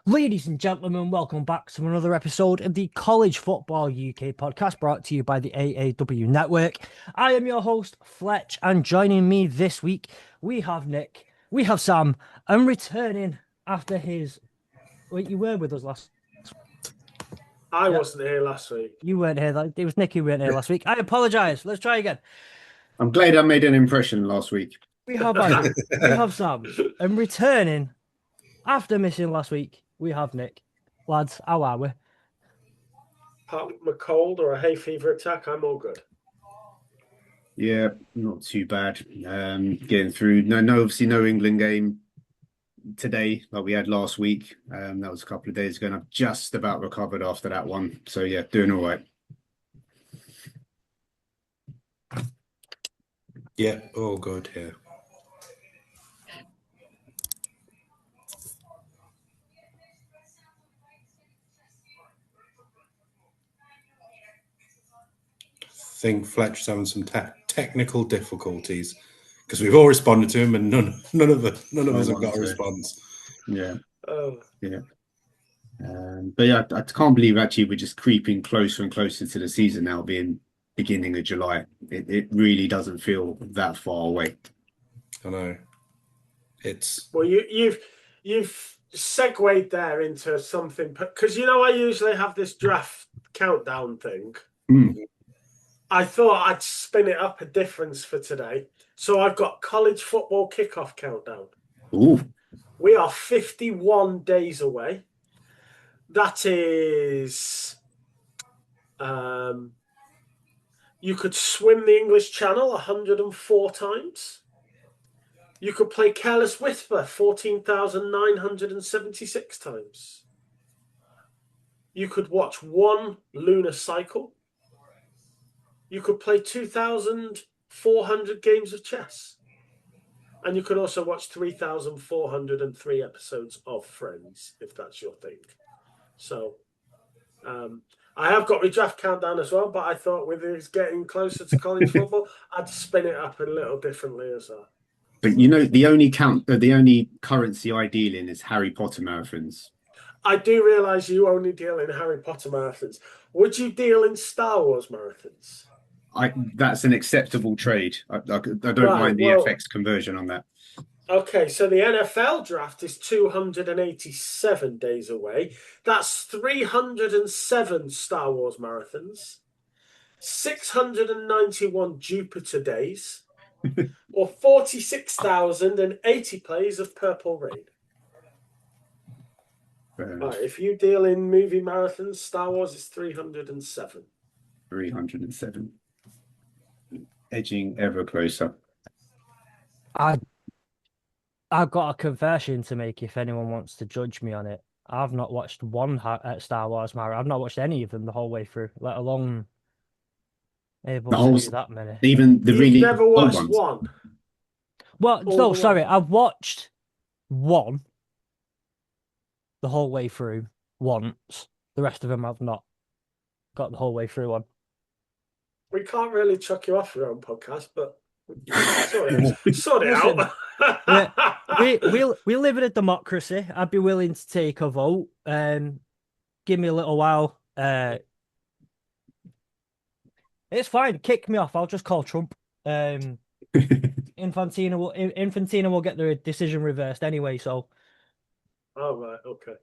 Ladies and gentlemen, welcome back to another episode of the College Football UK podcast brought to you by the AAW Network. I am your host, Fletch, and joining me this week, we have Nick, we have Sam, and returning after his. Wait, you were with us last. I Yeah, wasn't here last week. you weren't here. It was Nick who weren't here last week. I apologise. Let's try again. I'm glad I made an impression last week. We have Adam, we have Sam, and returning after missing last week, we have Nick. Lads, how are we? Apart from a cold or a hay fever attack, I'm all good. Yeah, not too bad. Getting through. Obviously no England game today like we had last week. That was a couple of days ago, and I've just about recovered after that one. So yeah, doing all right. Yeah, all good here. I think Fletch is having some technical difficulties because we've all responded to him, and none of us have got a response. Yeah. Oh. Yeah. But yeah, I can't believe actually we're just creeping closer and closer to the season now, being beginning of July. It really doesn't feel that far away. I know. It's well, you've segued there into something because I usually have this draft countdown thing. I thought I'd spin it up a difference for today. So I've got college football kickoff countdown. Ooh. We are 51 days away. That is, you could swim the English Channel 104 times. You could play Careless Whisper 14,976 times. You could watch one lunar cycle. You could play 2,400 games of chess. And you could also watch 3,403 episodes of Friends, if that's your thing. So, I have got my draft countdown as well, but I thought with us getting closer to college football, I'd spin it up a little differently as well. But the only currency I deal in is Harry Potter marathons. I do realise you only deal in Harry Potter marathons. Would you deal in Star Wars marathons? That's an acceptable trade. I don't mind the FX conversion on that. Okay, so the NFL draft is 287 days away. That's 307 Star Wars marathons, 691 Jupiter days, or 46,080 plays of Purple Rain. Right, if you deal in movie marathons, Star Wars is 307. 307. Edging ever closer. I've got a confession to make if anyone wants to judge me on it. I've not watched one Star Wars marathon. I've not watched any of them the whole way through, let alone able to do that many. Even the You've never watched one? Well, no, sorry. I've watched one the whole way through once. The rest of them I've not got the whole way through on. We can't really chuck you off your own podcast, but sort it out. we live in a democracy. I'd be willing to take a vote. Give me a little while. It's fine. Kick me off. I'll just call Trump. Infantino will get the decision reversed anyway. So. Oh right. Okay.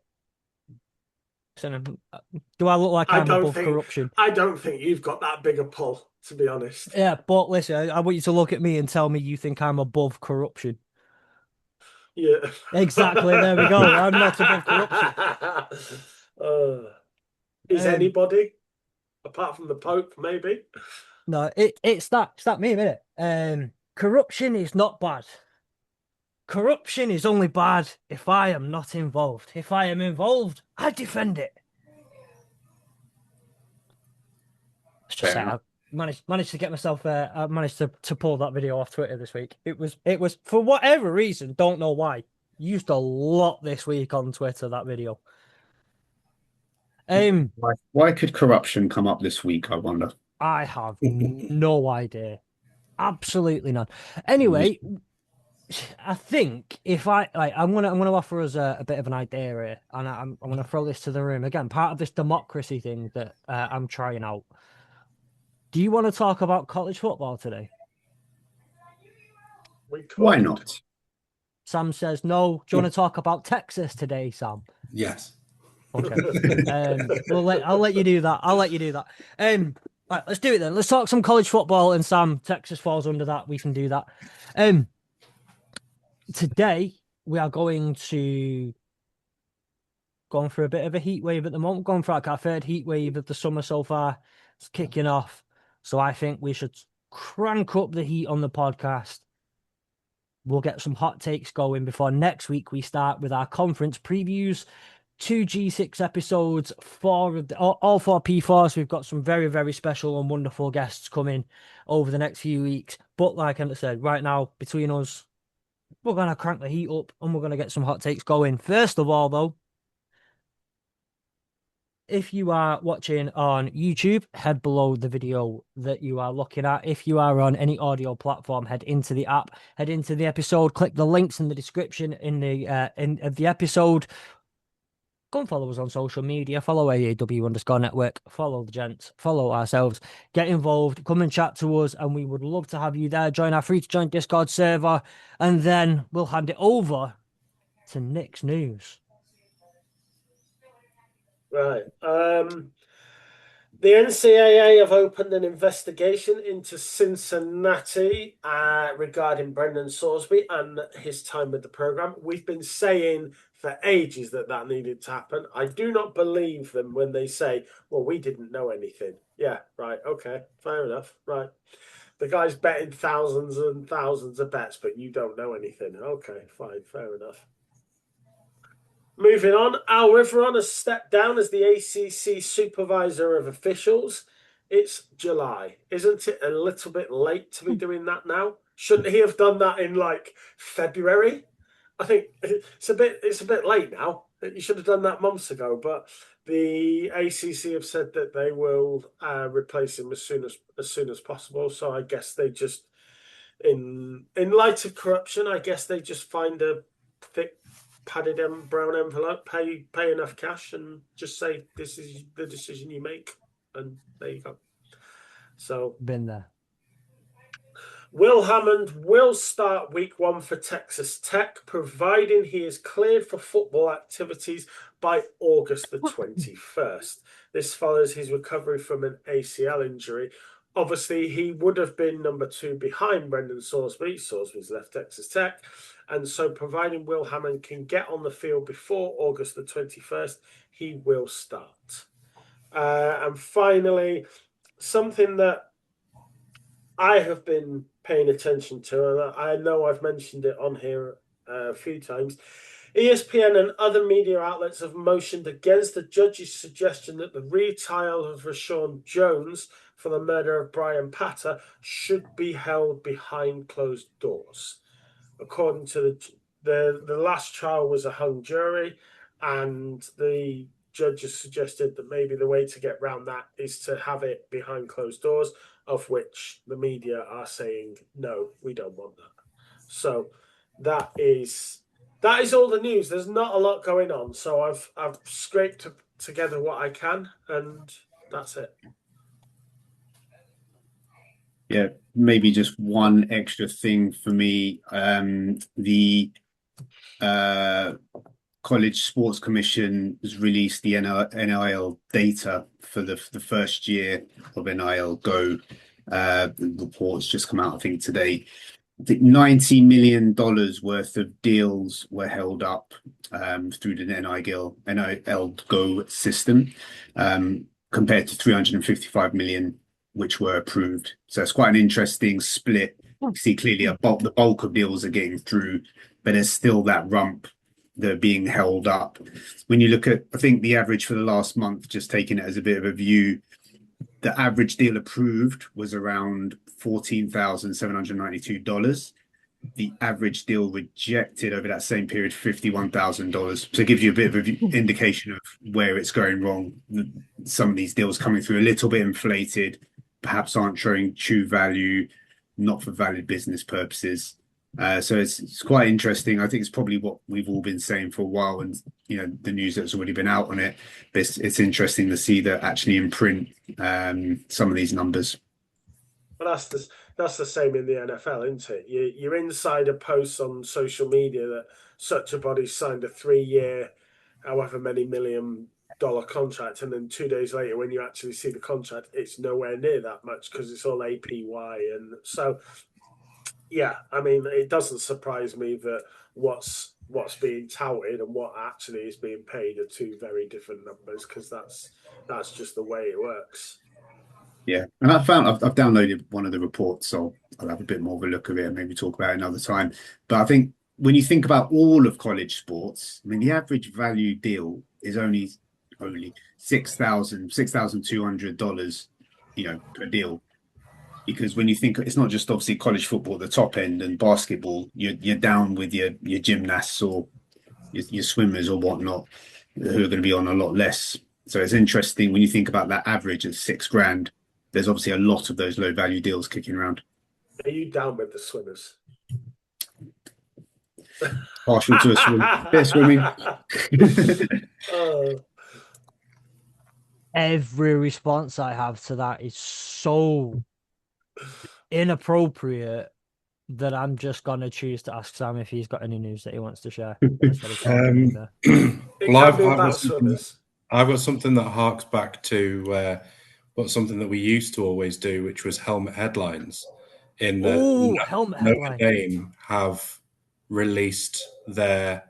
Do I look like I'm above corruption? I don't think you've got that big a pull, to be honest. Yeah, but listen, I want you to look at me and tell me you think I'm above corruption. Yeah. Exactly. There we go. I'm not above corruption. Is anybody, apart from the Pope, maybe? No, it's that meme, isn't it? Corruption is not bad. Corruption is only bad if I am not involved. If I am involved, I defend it. Let's just say I managed to get myself. I managed to pull that video off Twitter this week. It was for whatever reason, don't know why. Used a lot this week on Twitter, that video. Why could corruption come up this week, I wonder? I have no idea. Absolutely none. Anyway, I think if I like, I'm gonna offer us a bit of an idea here, and I'm gonna throw this to the room again. Part of this democracy thing that I'm trying out. Do you want to talk about college football today? We Why could. not? Sam says no. Do you want to talk about Texas today, Sam? Yes. Okay. I'll let you do that. I'll let you do that. Right, let's do it then. Let's talk some college football, and Sam, Texas falls under that. We can do that. Um, Today we are going for a bit of a heat wave at the moment. Going for like our third heat wave of the summer so far. It's kicking off. So I think we should crank up the heat on the podcast. We'll get some hot takes going before next week we start with our conference previews. Two G6 episodes, all four P4s. We've got some very, very special and wonderful guests coming over the next few weeks. But like I said, right now, between us, we're going to crank the heat up and we're going to get some hot takes going. First of all, though, if you are watching on YouTube, head below the video that you are looking at. If you are on any audio platform, head into the app, head into the episode, click the links in the description in the episode. Go and follow us on social media. Follow AAW_network. Follow the gents. Follow ourselves. Get involved. Come and chat to us, and we would love to have you there. Join our free to join Discord server, and then we'll hand it over to Nick's news. Right. The NCAA have opened an investigation into Cincinnati regarding Brendan Sorsby and his time with the program. We've been saying for ages that needed to happen. I do not believe them when they say, well, we didn't know anything. Yeah, right. Okay, fair enough. Right. The guy's betting thousands and thousands of bets, but you don't know anything. Okay, fine, fair enough. Moving on, Al Riveron has stepped down as the ACC supervisor of officials. It's July. Isn't it a little bit late to be doing that now? Shouldn't he have done that in like February? I think it's a bit late now. You should have done that months ago, but the ACC have said that they will replace him as soon as possible. So I guess they just, in light of corruption, I guess they just find a thick padded brown envelope, pay enough cash, and just say this is the decision you make, and there you go. So Been there. Will Hammond will start week 1 for Texas Tech, providing he is cleared for football activities by August the 21st. This follows his recovery from an ACL injury. Obviously, he would have been number 2 behind Brendan Sorsby. Sorsby's left Texas Tech. And so providing Will Hammond can get on the field before August the 21st, he will start. And finally, something that I have been paying attention to, and I know I've mentioned it on here a few times. ESPN and other media outlets have motioned against the judge's suggestion that the retrial of Rashawn Jones for the murder of Brian Patter should be held behind closed doors. According to the last trial was a hung jury, and the judge has suggested that maybe the way to get around that is to have it behind closed doors, of which the media are saying, no, we don't want that. So that is all the news. There's not a lot going on. So I've scraped together what I can, and that's it. Yeah, maybe just one extra thing for me. The College Sports Commission has released the NIL data for the first year of NIL Go. The report's just come out, I think, today. I think $90 million worth of deals were held up through the NIL Go system, compared to 355 million which were approved. So it's quite an interesting split. You see clearly the bulk of deals are getting through, but there's still that rump that are being held up. When you look at, I think the average for the last month, just taking it as a bit of a view, the average deal approved was around $14,792. The average deal rejected over that same period, $51,000. So it gives you a bit of an indication of where it's going wrong. Some of these deals coming through a little bit inflated, perhaps aren't showing true value, not for valid business purposes. So it's quite interesting. I think it's probably what we've all been saying for a while, and the news that's already been out on it. But it's interesting to see that actually in print some of these numbers. But that's the same in the NFL, isn't it? Your insider posts on social media that such a body signed a 3-year, however many $1 million contract, and then 2 days later, when you actually see the contract, it's nowhere near that much because it's all APY, and so yeah, I mean, it doesn't surprise me that what's being touted and what actually is being paid are two very different numbers, because that's just the way it works. Yeah, and I've downloaded one of the reports, so I'll have a bit more of a look at it and maybe talk about it another time. But I think when you think about all of college sports, I mean, the average value deal is only $6,200, per deal. Because when you think, it's not just obviously college football at the top end and basketball, you're down with your gymnasts or your swimmers or whatnot, who are going to be on a lot less. So it's interesting when you think about that average of $6,000. There's obviously a lot of those low value deals kicking around. Are you down with the swimmers? Partial to a swim, bit of swimming. Every response I have to that is so inappropriate that I'm just gonna choose to ask Sam if he's got any news that he wants to share. I've got something that harks back to something that we used to always do, which was helmet headlines. In the Notre Dame have released their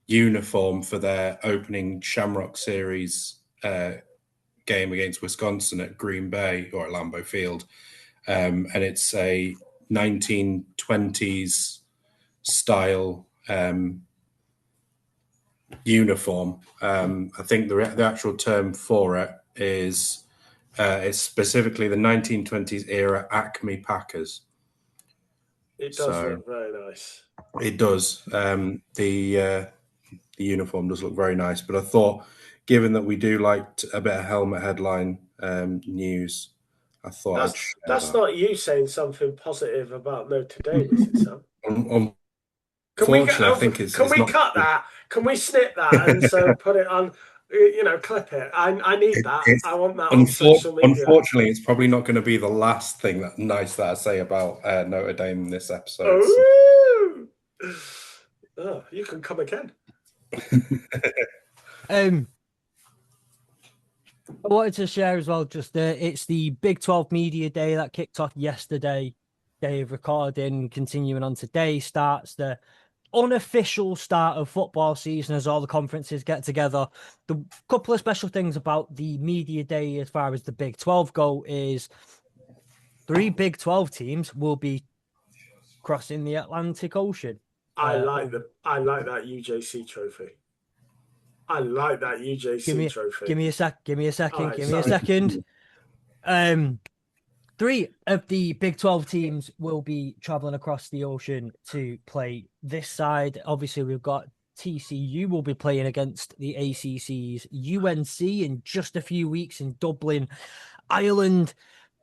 uniform for their opening Shamrock Series game against Wisconsin at Green Bay or at Lambeau Field, and it's a 1920s style uniform. I think the actual term for it is it's specifically the 1920s era Acme Packers. It does look very nice. It does. The uniform does look very nice, but I thought, given that we do like a bit of helmet headline news, I thought that's not you saying something positive about Notre Dame, is it, Sam? Can we cut that? Can we snip that and so put it on? Clip it. I need that. I want that on social media. Unfortunately, it's probably not going to be the last thing that I say about Notre Dame in this episode. Oh, you can come again. I wanted to share as well, it's the Big 12 Media Day that kicked off yesterday. Day of recording, continuing on today, starts the unofficial start of football season as all the conferences get together. The couple of special things about the Media Day as far as the Big 12 go is 3 Big 12 teams will be crossing the Atlantic Ocean. I like that UJC trophy. I like that UJC trophy. Give me a second. 3 of the Big 12 teams will be traveling across the ocean to play this side. Obviously, we've got TCU will be playing against the ACC's UNC in just a few weeks in Dublin, Ireland.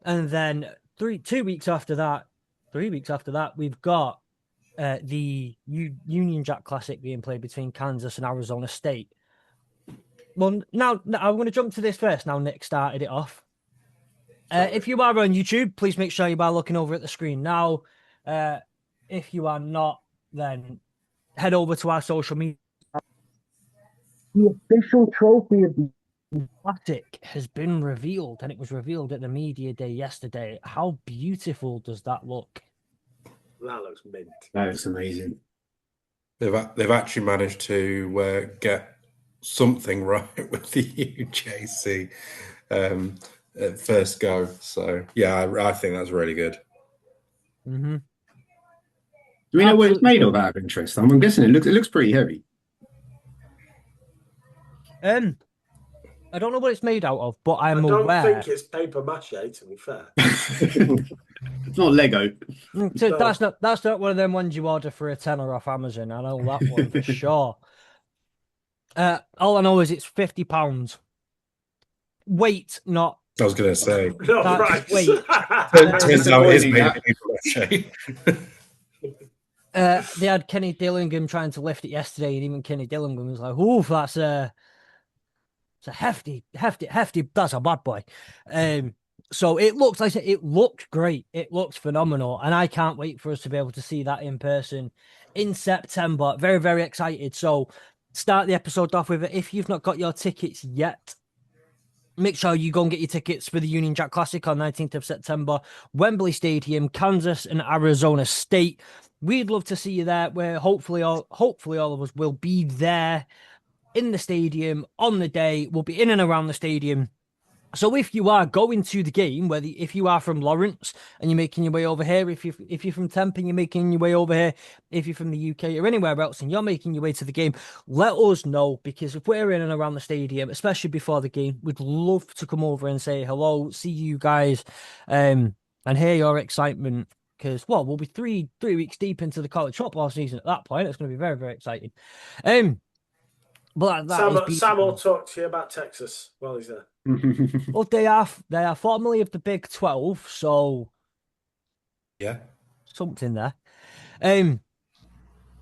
And then 3 weeks after that, we've got the Union Jack Classic being played between Kansas and Arizona State. Well, now I'm going to jump to this first. Now Nick started it off. If you are on YouTube, please make sure you are looking over at the screen now. If you are not, then head over to our social media. The official trophy of the Classic has been revealed, and it was revealed at the Media Day yesterday. How beautiful does that look? That looks mint. That looks amazing. They've actually managed to get something right with the UJC at first go. So yeah, I think that's really good. Mm-hmm. Do we know what it's made of out of interest? I'm guessing it looks pretty heavy. I don't know what it's made out of, but I don't think it's paper mache, to be fair. It's not Lego. So no. That's not one of them ones you order for a tenner off Amazon. I know that one for sure. All I know is it's £50. Weight, not. I was going to say. Right. Weight. Turns out it is made of paper mache. They had Kenny Dillingham trying to lift it yesterday, and even Kenny Dillingham was like, "Ooh, that's it's a hefty. That's a bad boy." So it looks like it looked great. It looked phenomenal, and I can't wait for us to be able to see that in person in September. Very, very excited. So start the episode off with it. If you've not got your tickets yet, make sure you go and get your tickets for the Union Jack Classic on 19th of September, Wembley Stadium, Kansas and Arizona State. We'd love to see you there. Where hopefully all of us will be there in the stadium on the day. We'll be in and around the stadium. So if you are going to the game, if you are from Lawrence and you're making your way over here, if you're from Tempe and you're making your way over here, if you're from the UK or anywhere else and you're making your way to the game, let us know, because if we're in and around the stadium, especially before the game, we'd love to come over and say hello, see you guys, and hear your excitement. Because we'll be three weeks deep into the college football season at that point. It's going to be very, very exciting. But Sam will talk to you about Texas while he's there. Well, they are formerly of the Big 12, so yeah, something there.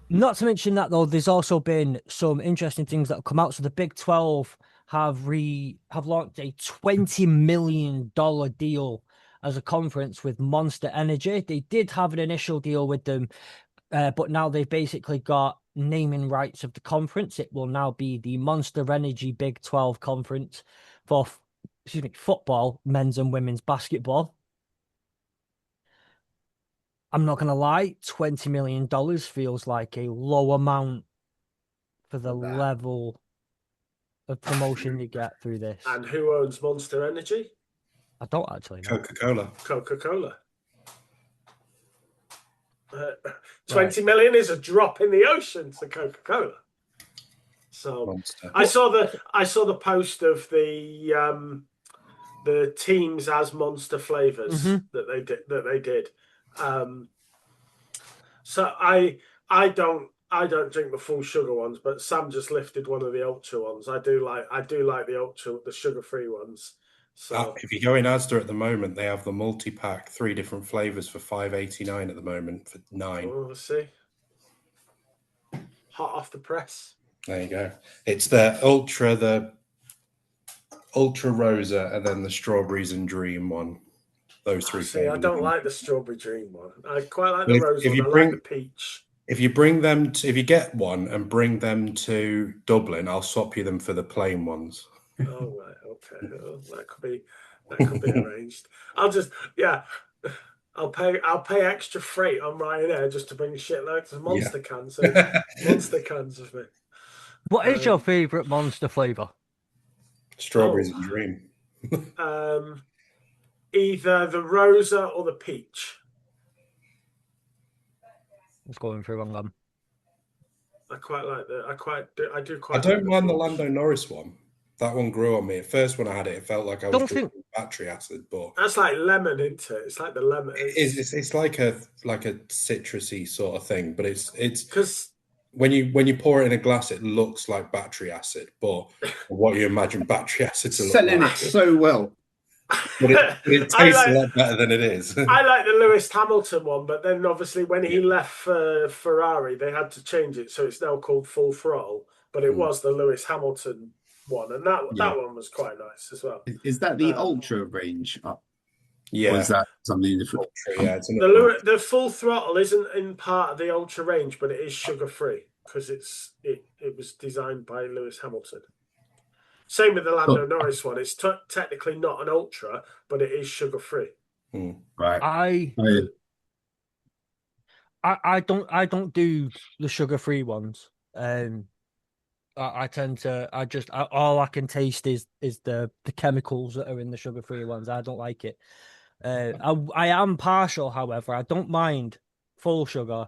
Not to mention that though, there's also been some interesting things that have come out. So the Big 12 have launched a $20 million deal as a conference with Monster Energy. They did have an initial deal with them, but now they've basically got naming rights of the conference. It will now be the Monster Energy Big 12 Conference for football, men's and women's basketball. I'm not going to lie, $20 million feels like a low amount for the level of promotion you get through this. And who owns Monster Energy? I don't actually know. Coca-Cola. 20 million is a drop in the ocean to Coca-Cola. So Monster. I saw the post of the teams as Monster flavors that they did. So I don't drink the full sugar ones, but Sam just lifted one of the ultra ones. I do like the sugar-free ones. So if you go in Asda at the moment, they have the multi-pack, 3 different flavors for $5.89 at the moment for $9. Oh, let's see. Hot off the press. There you go. It's the Ultra Rosa, and then the Strawberries and Dream one. Those 3 flavors. I don't like the Strawberry Dream one. I quite like the Rose one. I like the Peach. If you get one and bring them to Dublin, I'll swap you them for the plain ones. Oh right, okay. Oh, that could be arranged. I'll pay extra freight on Ryanair just to bring shitloads of Monster cans. So Monster cans of me. What is your favourite Monster flavour? Strawberries and Dream. Either the Rosa or the Peach. Let's go in through one of them. I don't mind the Lando Norris one. That one grew on me. At first, when I had it, it felt like I was drinking battery acid. But that's like lemon, isn't it? It's like the lemon. It's like a citrusy sort of thing, but it's because when you pour it in a glass, it looks like battery acid. But what you imagine battery acid to look selling like. It so well. But it tastes a lot better than it is. I like the Lewis Hamilton one, but then obviously when he left Ferrari, they had to change it, so it's now called Full Throttle. But it was the Lewis Hamilton one, and that one was quite nice as well. Is that the Ultra range? Yeah. Or is that something different? Yeah, the Full Throttle isn't in part of the Ultra range, but it is sugar free because it was designed by Lewis Hamilton. Same with the Lando Norris one. It's technically not an ultra, but it is sugar free. Right. I don't do the sugar free ones. I tend to all I can taste is the chemicals that are in the sugar free ones. I don't like it. I am partial, however. I don't mind full sugar,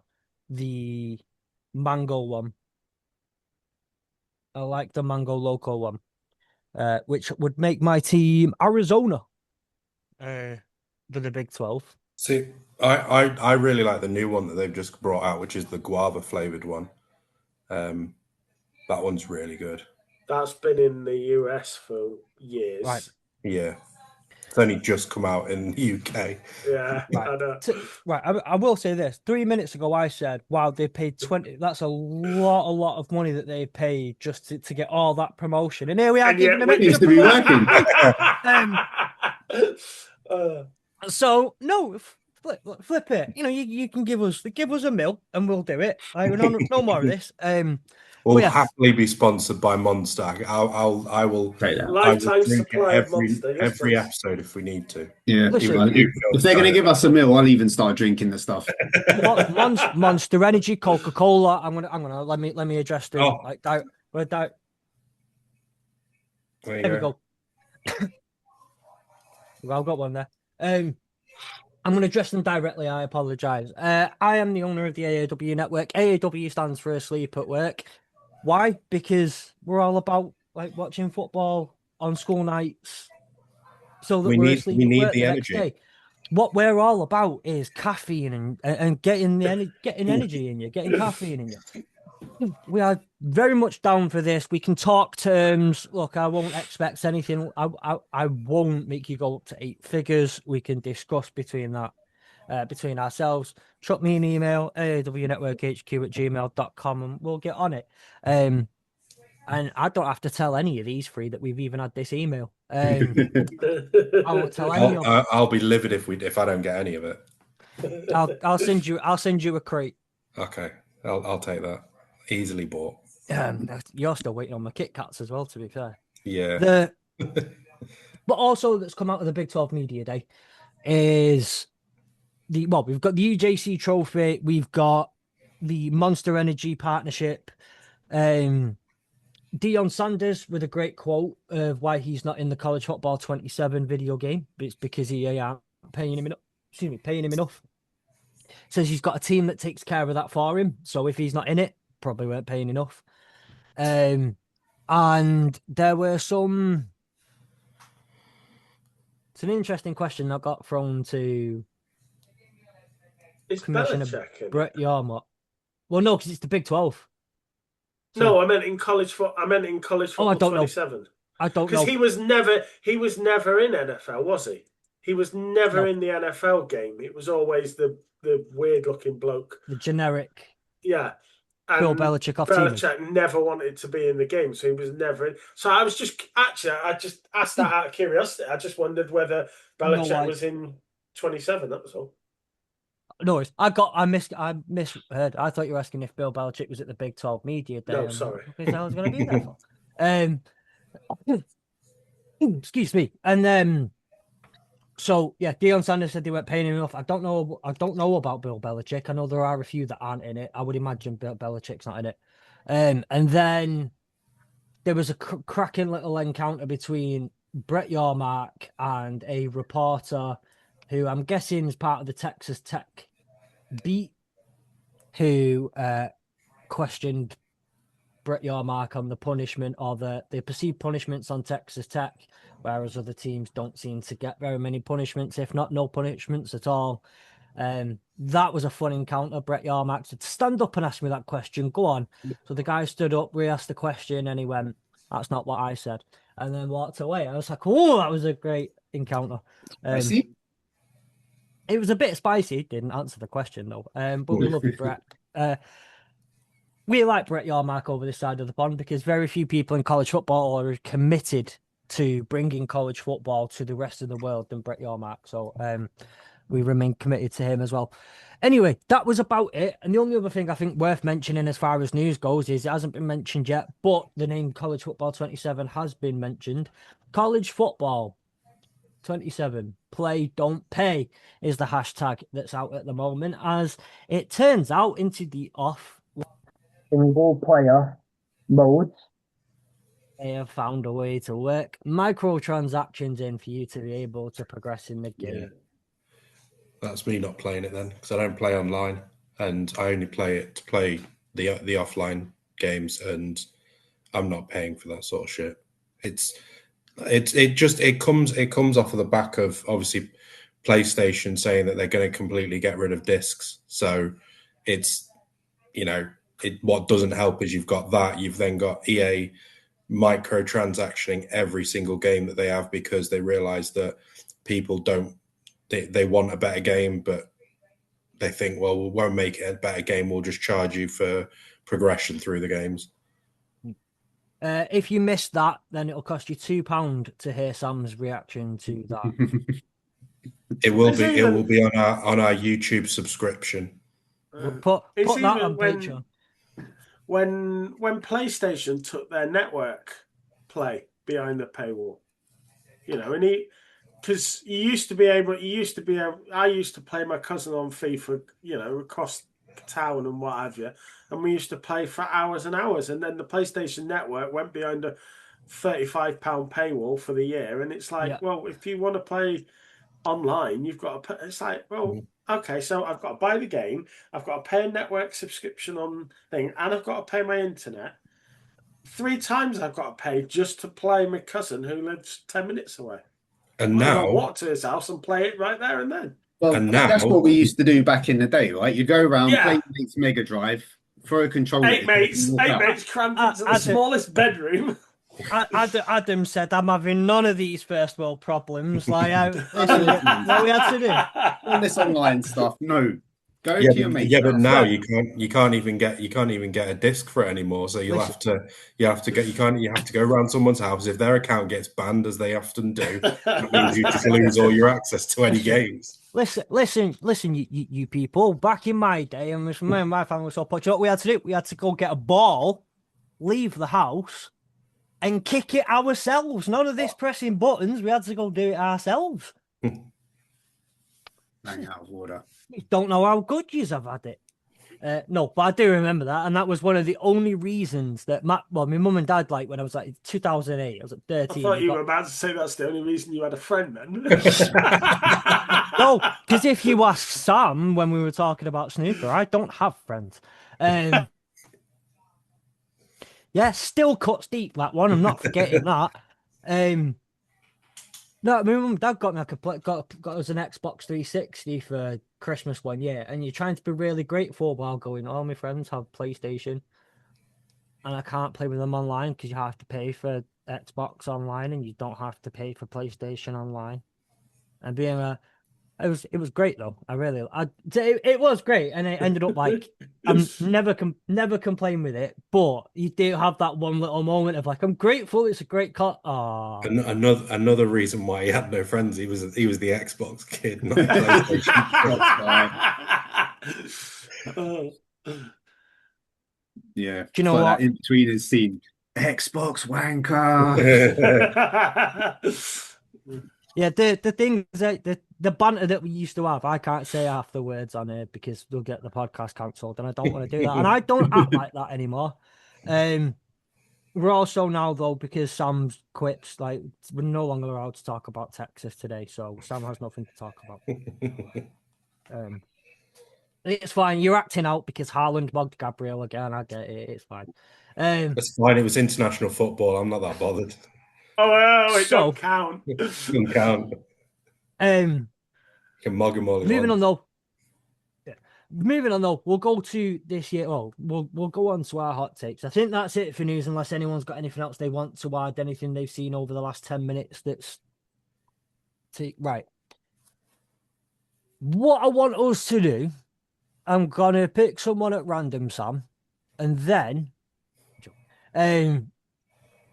the mango one. I like the mango loco one. Which would make my team Arizona for the Big 12. See, I really like the new one that they've just brought out, which is the guava flavored one. That one's really good. That's been in the US for years. Right. Yeah. It's only just come out in the UK. Yeah, I will say this. 3 minutes ago, I said, wow, they paid 20. That's a lot of money that they've paid just to get all that promotion. And here we are giving them extra to be working. So, no, flip it. You can give us a mil and we'll do it. No more of this. We'll happily be sponsored by Monster. I will take that. Lifetime supply of Monster. Every episode if we need to. Yeah. If they're going to give us a mil, I'll even start drinking the stuff. Monster Energy, Coca-Cola. I'm gonna let me address them like that. There we go. I've got one there. I'm going to address them directly. I apologize. I am the owner of the AAW network. AAW stands for Asleep at Work. Why? Because we're all about watching football on school nights, so that we're asleep at work the next day. What we're all about is caffeine and getting energy in you, getting caffeine in you. We are very much down for this. We can talk terms. Look, I won't expect anything. I won't make you go up to 8 figures. We can discuss between ourselves. Drop me an email, aawnetworkhq@gmail.com, and we'll get on it. And I don't have to tell any of these 3 that we've even had this email. I won't tell any of them. I'll be livid if I don't get any of it. I'll send you a crate. Okay, I'll take that. Easily bought. You're still waiting on my Kit Kats as well, to be fair. Yeah. But also that's come out of the Big 12 Media Day is we've got the UJC trophy, we've got the Monster Energy partnership. Deion Sanders with a great quote of why he's not in the College Football 27 video game. It's because he ain't paying him enough. Says he's got a team that takes care of that for him. So if he's not in it, probably weren't paying enough. And there were some. It's an interesting question that got thrown to Commissioner Brett Yarmott. Well, no, because it's the Big 12. So, no, I meant in college football. I don't 27. Know. I don't know because he was never in NFL, was he? He was never in the NFL game. It was always the weird looking bloke, the generic. Yeah. And Bill Belichick off Belichick never wanted to be in the game, so he was never in. So I just asked that out of curiosity. I just wondered whether Belichick was in 27. That was all. No, I misheard. I thought you were asking if Bill Belichick was at the Big 12 Media Day. No, sorry. Because I was going to be there for. Excuse me. And so yeah, Deion Sanders said they weren't paying him enough. I don't know about Bill Belichick. I know there are a few that aren't in it. I would imagine Bill Belichick's not in it. And then there was a cracking little encounter between Brett Yarmark and a reporter who I'm guessing is part of the Texas Tech beat, who questioned Brett Yarmark on the punishment or the perceived punishments on Texas Tech, whereas other teams don't seem to get very many punishments, if not no punishments at all. That was a fun encounter. Brett Yarmark said, stand up and ask me that question. Go on. So the guy stood up, re-asked the question, and he went, that's not what I said. And then walked away. I was like, oh, that was a great encounter. It was a bit spicy. Didn't answer the question, though. But we love you, Brett. We like Brett Yarmark over this side of the pond because very few people in college football are committed to bringing college football to the rest of the world than Brett Yarmark. So we remain committed to him as well. Anyway, that was about it. And the only other thing I think worth mentioning as far as news goes is it hasn't been mentioned yet, but the name College Football 27 has been mentioned. College Football 27, play, don't pay, is the hashtag that's out at the moment, as it turns out into the single player modes. They have found a way to work microtransactions in for you to be able to progress in the game. Yeah. That's me not playing it then, because I don't play online and I only play it to play the offline games, and I'm not paying for that sort of shit. It comes off of the back of obviously PlayStation saying that they're going to completely get rid of discs. So it's, what doesn't help is you've got that. You've then got EA microtransactioning every single game that they have because they realize that people don't. They want a better game, but they think, well, we won't make it a better game. We'll just charge you for progression through the games. If you missed that, then it'll cost you £2 to hear Sam's reaction to that. It will be on our YouTube subscription. Put that on Patreon. When PlayStation took their network play behind the paywall, and because I used to play my cousin on FIFA, across town and what have you, and we used to play for hours and hours, and then the PlayStation Network went behind a £35 paywall for the year, and it's like, well, if you want to play online, you've got to put. It's like, well, okay, so I've got to buy the game, I've got to pay a network subscription on thing, and I've got to pay my internet. 3 times I've got to pay just to play my cousin who lives 10 minutes away. And now walk to his house and play it right there and then. Well, that's what we used to do back in the day, right? You go around, play mates Mega Drive, throw a controller. 8 mates crammed into the smallest bedroom. Adam said, "I'm having none of these first world problems." Like, what we had to do. All this online stuff. No, go to your mates. Yeah, but now you can't even get a disc for it anymore. So you have to go around someone's house. If their account gets banned, as they often do, that means you just lose all your access to any games. Listen, you people. Back in my day, and my family was so poor. What we had to do? We had to go get a ball, leave the house, and kick it ourselves. None of this pressing buttons. We had to go do it ourselves. Hang out of order. You don't know how good yous have had it. No, but I do remember that, and that was one of the only reasons that my mum and dad, like when I was like 2008, I was at 13. I thought you were about to say that's the only reason you had a friend then. No, because if you ask Sam when we were talking about snooker, I don't have friends. Yeah, still cuts deep, that one. I'm not forgetting that. No, my mum and dad got us an Xbox 360 for Christmas one year, and you're trying to be really grateful while going, all my friends have PlayStation, and I can't play with them online because you have to pay for Xbox online, and you don't have to pay for PlayStation online. And being it was great though. It was great, and it ended up like I'm never complain with it. But you do have that one little moment of like, I'm grateful. It's a great cut. Oh. Another reason why he had no friends. He was the Xbox kid, not the PlayStation. Yeah. Do you know what? In between is scene, Xbox wanker. Yeah, the thing is that the banter that we used to have, I can't say half the words on here because we'll get the podcast cancelled, and I don't want to do that. And I don't act like that anymore. We're also now, though, because Sam's quits, like, we're no longer allowed to talk about Texas today, so Sam has nothing to talk about. It's fine. You're acting out because Haaland mugged Gabriel again. I get it. It's fine. It's fine. It was international football. I'm not that bothered. Oh, it don't count. It doesn't count. You can mug him all you want. Moving on though, we'll go to this year. Oh, we'll go on to our hot takes. I think that's it for news, unless anyone's got anything else they want to add, anything they've seen over the last 10 minutes. Right. What I want us to do, I'm gonna pick someone at random, Sam, and then I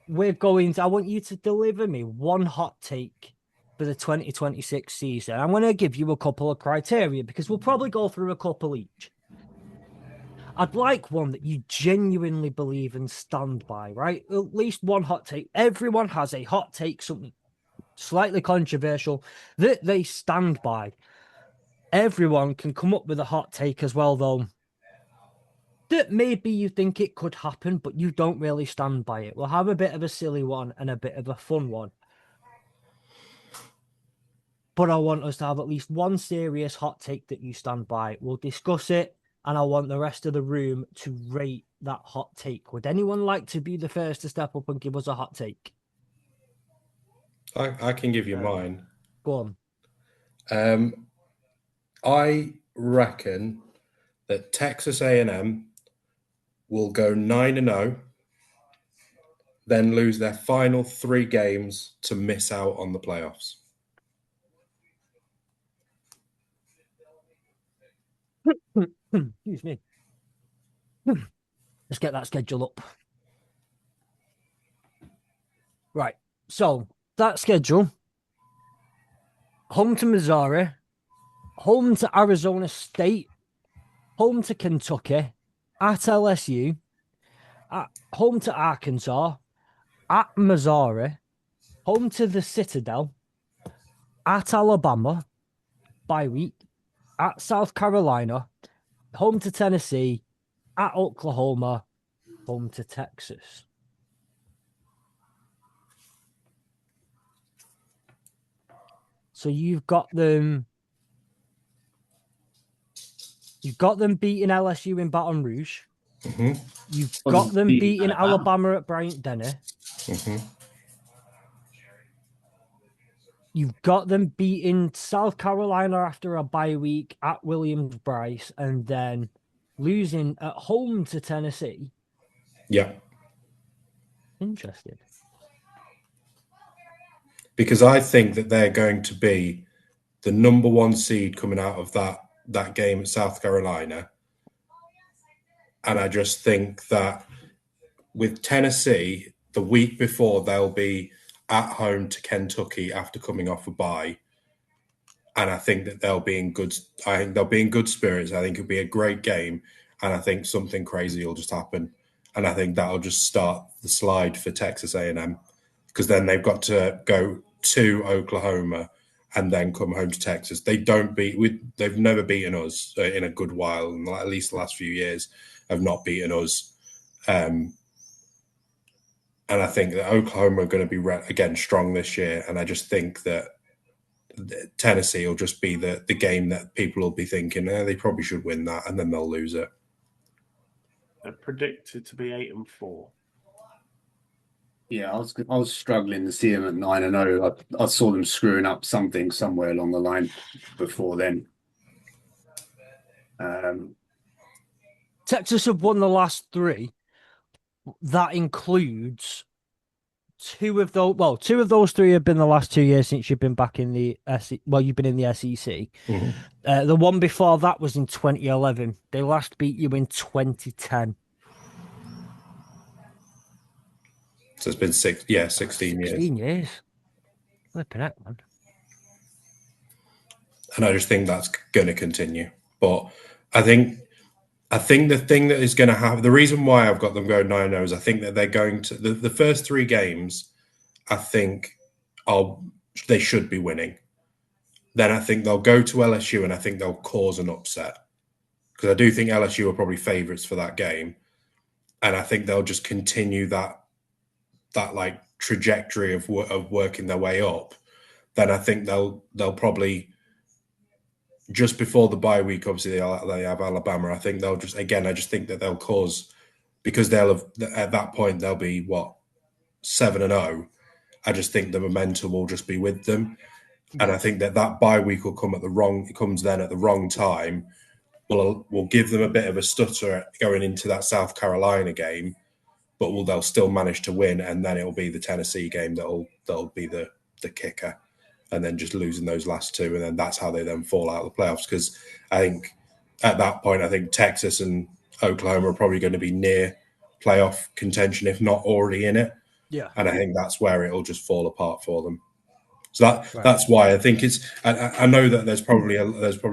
want you to deliver me one hot take for the 2026 season. I'm going to give you a couple of criteria because we'll probably go through a couple each. I'd like one that you genuinely believe and stand by, right? At least one hot take. Everyone has a hot take, something slightly controversial that they stand by. Everyone can come up with a hot take as well, though, that maybe you think it could happen, but you don't really stand by it. We'll have a bit of a silly one and a bit of a fun one. But I want us to have at least one serious hot take that you stand by. We'll discuss it, and I want the rest of the room to rate that hot take. Would anyone like to be the first to step up and give us a hot take? I can give you mine. Go on. I reckon that Texas A&M will go 9-0, then lose their final 3 games to miss out on the playoffs. Excuse me. Let's get that schedule up. Right. So that schedule: home to Missouri, home to Arizona State, home to Kentucky, at LSU, home to Arkansas, at Missouri, home to the Citadel, at Alabama, bye week, at South Carolina, home to Tennessee, at Oklahoma, home to Texas. So you've got them beating LSU in Baton Rouge. Mm-hmm. You've got them beating Alabama at Bryant-Denny. Mm-hmm. You've got them beating South Carolina after a bye week at Williams-Brice, and then losing at home to Tennessee. Yeah. Interesting. Because I think that they're going to be the number 1 seed coming out of that game at South Carolina. And I just think that with Tennessee, the week before, they'll be at home to Kentucky after coming off a bye. And I think that they'll be in good spirits. I think it'll be a great game. And I think something crazy will just happen. And I think that'll just start the slide for Texas A&M. Because then they've got to go to Oklahoma and then come home to Texas. They've never beaten us in a good while, and at least the last few years have not beaten us. And I think that Oklahoma are going to be again strong this year. And I just think that Tennessee will just be the game that people will be thinking they probably should win that, and then they'll lose it. They're predicted to be 8-4. Yeah, I was struggling to see them at 9-0. I saw them screwing up something somewhere along the line before then. Texas have won the last 3. That includes 2 of those. Well, 2 of those 3 have been the last 2 years since you've been back in the SEC. Well, you've been in the SEC. Mm-hmm. The one before that was in 2011. They last beat you in 2010. So it's been 16 years. 16 years. Flipping heck, man. And I just think that's going to continue. But I think the thing that is going to happen, the reason why I've got them going 9-0 is I think that they're going to the first 3 games. I think they should be winning. Then I think they'll go to LSU and I think they'll cause an upset, because I do think LSU are probably favourites for that game, and I think they'll just continue that like trajectory of working their way up. Then I think they'll probably, just before the bye week, obviously they have Alabama. I think they'll just, again, I just think that they'll cause, because they'll have, at that point they'll be 7-0. I just think the momentum will just be with them, and I think that bye week will come at the wrong time. Will give them a bit of a stutter going into that South Carolina game, but they'll still manage to win, and then it'll be the Tennessee game that'll be the kicker, and then just losing those last 2, and then that's how they then fall out of the playoffs. Because I think at that point, I think Texas and Oklahoma are probably going to be near playoff contention, if not already in it. Yeah, and I think that's where it'll just fall apart for them. So that's why I think it's. I know that there's probably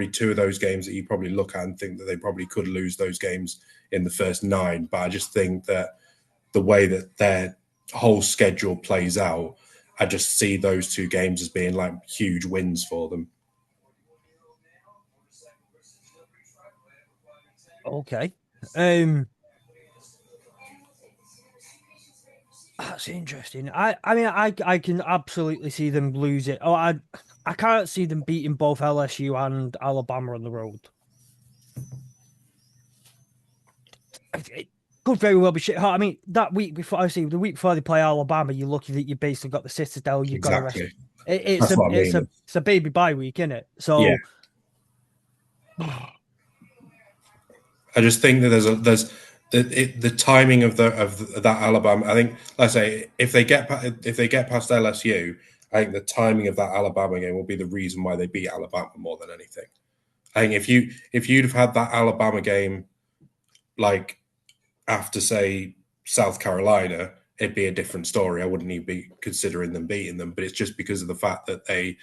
2 of those games that you probably look at and think that they probably could lose those games in the first 9, but I just think that the way that their whole schedule plays out, I just see those 2 games as being like huge wins for them. Okay. That's interesting. I mean, I can absolutely see them lose it. Oh, I can't see them beating both LSU and Alabama on the road. It could very well be shit. I mean, that week before, the week before they play Alabama, you're lucky that you basically got the Citadel. You've got the rest. It's a baby bye week, isn't it? So yeah. I just think that there's the timing of that Alabama. I think, like I say, if they get past LSU, I think the timing of that Alabama game will be the reason why they beat Alabama more than anything. I think if you'd have had that Alabama game like after, say, South Carolina, it'd be a different story. I wouldn't even be considering them beating them, but it's just because of the fact that they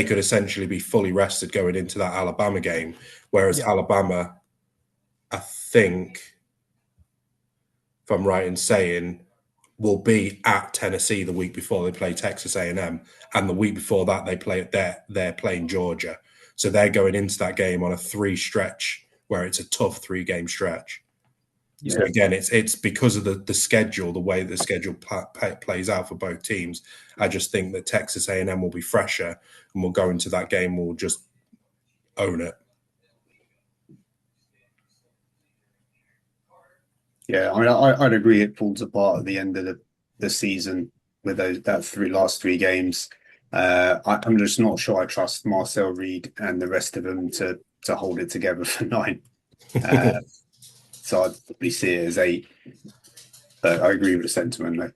could essentially be fully rested going into that Alabama game, whereas Alabama, I think, if I'm right in saying, will be at Tennessee the week before they play Texas A&M, and the week before that they're playing Georgia. So they're going into that game on a 3 stretch where it's a tough 3-game stretch. Yeah. So again, it's because of the schedule, the way the schedule plays out for both teams. I just think that Texas A&M will be fresher, and we'll go into that game, we'll just own it. Yeah, I mean, I'd agree it falls apart at the end of the season with last 3 games. I'm just not sure I trust Marcel Reed and the rest of them to hold it together for 9. So I'd probably see it as 8. But I agree with the sentiment, though.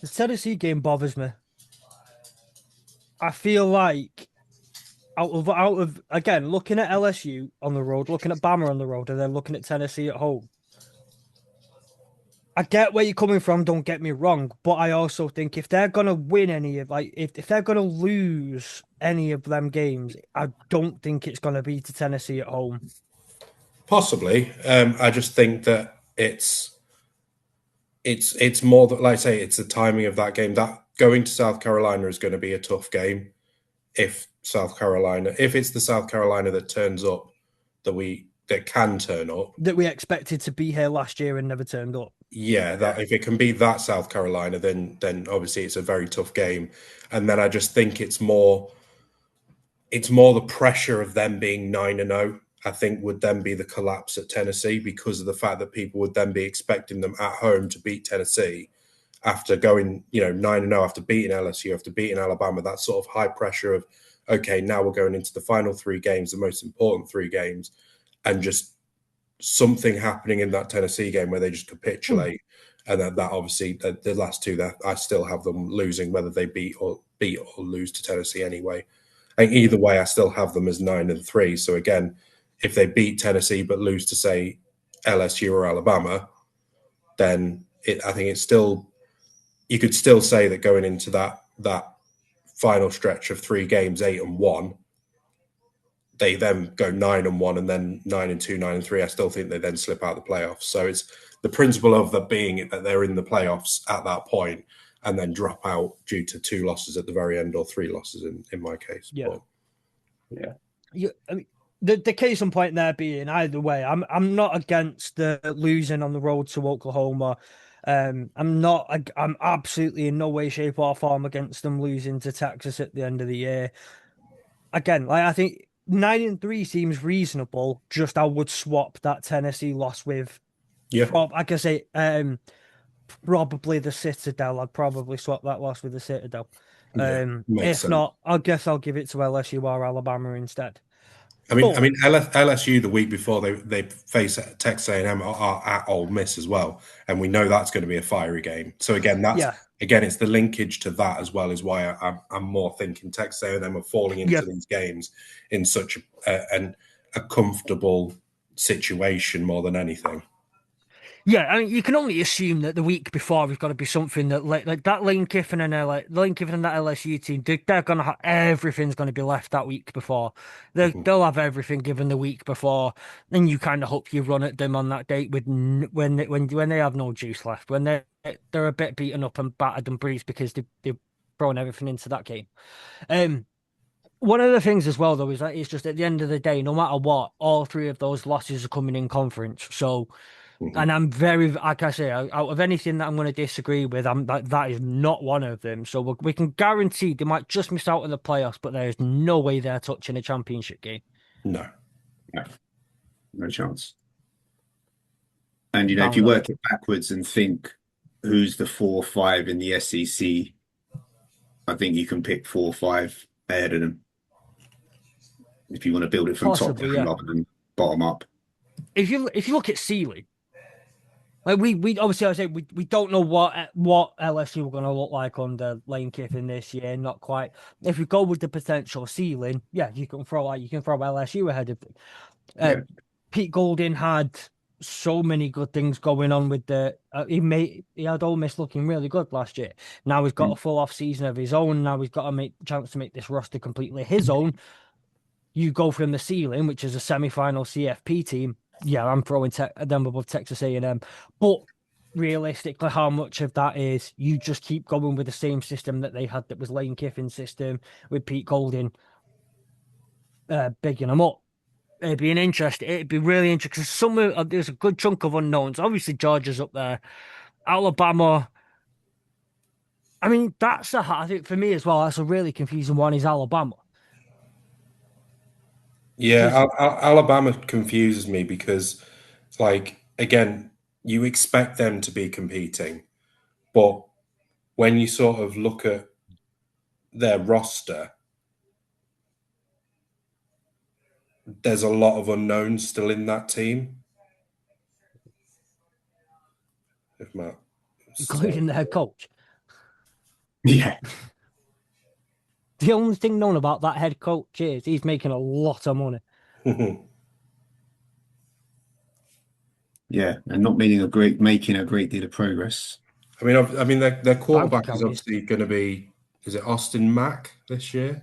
The Tennessee game bothers me. I feel like out of again, looking at LSU on the road, looking at Bama on the road, and then looking at Tennessee at home. I get where you're coming from, don't get me wrong, but I also think if they're gonna win any of if they're gonna lose any of them games, I don't think it's gonna be to Tennessee at home. Possibly. I just think that it's more that, like I say, it's the timing of that game. That going to South Carolina is going to be a tough game. If it's the South Carolina that turns up, that can turn up, that we expected to be here last year and never turned up. Yeah, that if it can be that South Carolina, then obviously it's a very tough game. And then I just think it's more the pressure of them being 9-0. I think would then be the collapse at Tennessee, because of the fact that people would then be expecting them at home to beat Tennessee after going 9-0, after beating LSU, after beating Alabama. That sort of high pressure of, okay, now we're going into the final 3 games, the most important 3 games, and just something happening in that Tennessee game where they just capitulate. And that obviously the last 2 that I still have them losing, whether they beat or lose to Tennessee anyway. And either way, I still have them as 9-3. So again, if they beat Tennessee but lose to, say, LSU or Alabama, then I think it's still, you could still say that going into that final stretch of 3 games, 8-1, they then go 9-1 and then 9-2, 9-3. I still think they then slip out of the playoffs. So it's the principle of that being that they're in the playoffs at that point and then drop out due to 2 losses at the very end, or 3 losses in my case. Yeah. But, yeah. I mean, the case in point there being, either way, I'm not against the losing on the road to Oklahoma. I'm absolutely in no way, shape, or form against them losing to Texas at the end of the year. Again, I think 9-3 seems reasonable. Just I would swap that Tennessee loss with, like I say, probably the Citadel. I'd probably swap that loss with the Citadel. If sense. Not, I guess I'll give it to LSU or Alabama instead. I mean, LSU the week before they face Texas A&M are at Ole Miss as well, and we know that's going to be a fiery game. So again, it's the linkage to that as well, is why I'm more thinking Texas A&M are falling into these games in such a comfortable situation more than anything. Yeah, I mean, you can only assume that the week before we've got to be something that like that Lane Kiffin and that LSU team, they're gonna have everything's going to be left that week before. They'll have everything given the week before, and you kind of hope you run at them on that date with when they have no juice left, when they're a bit beaten up and battered and bruised because they've thrown everything into that game. One of the things as well, though, is that it's just at the end of the day, no matter what, all 3 of those losses are coming in conference. So. And I'm very, like I say, out of anything that I'm going to disagree with, that is not one of them. So we can guarantee they might just miss out on the playoffs, but there is no way they're touching a championship game. No chance. And if you work it backwards and think who's the 4 or 5 in the SEC, I think you can pick 4 or 5 ahead of them if you want to build it from top down rather than bottom up. If you look at Sealy. Like we obviously, I say we don't know what LSU are going to look like under Lane Kiffin this year. Not quite. If we go with the potential ceiling, yeah, you can throw LSU ahead of. Yeah. Pete Golding had so many good things going on with the. He had Ole Miss looking really good last year. Now he's got a full off season of his own. Now he's got a chance to make this roster completely his own. You go from the ceiling, which is a semi-final CFP team. Yeah, I'm throwing them above Texas A&M, but realistically, how much of that is you just keep going with the same system that they had, that was Lane Kiffin's system with Pete Golding bigging them up? It'd be It'd be really interesting because somewhere there's a good chunk of unknowns. Obviously, Georgia's up there, Alabama. I mean, I think for me as well, that's a really confusing one. Is Alabama? Yeah, Alabama confuses me because, like, again, you expect them to be competing, but when you sort of look at their roster, there's a lot of unknowns still in that team. If Matt, Including the head coach. Yeah. The only thing known about that head coach is he's making a lot of money. Yeah, and not making a great deal of progress. I mean, their quarterback is obviously going to be, is it Austin Mack this year?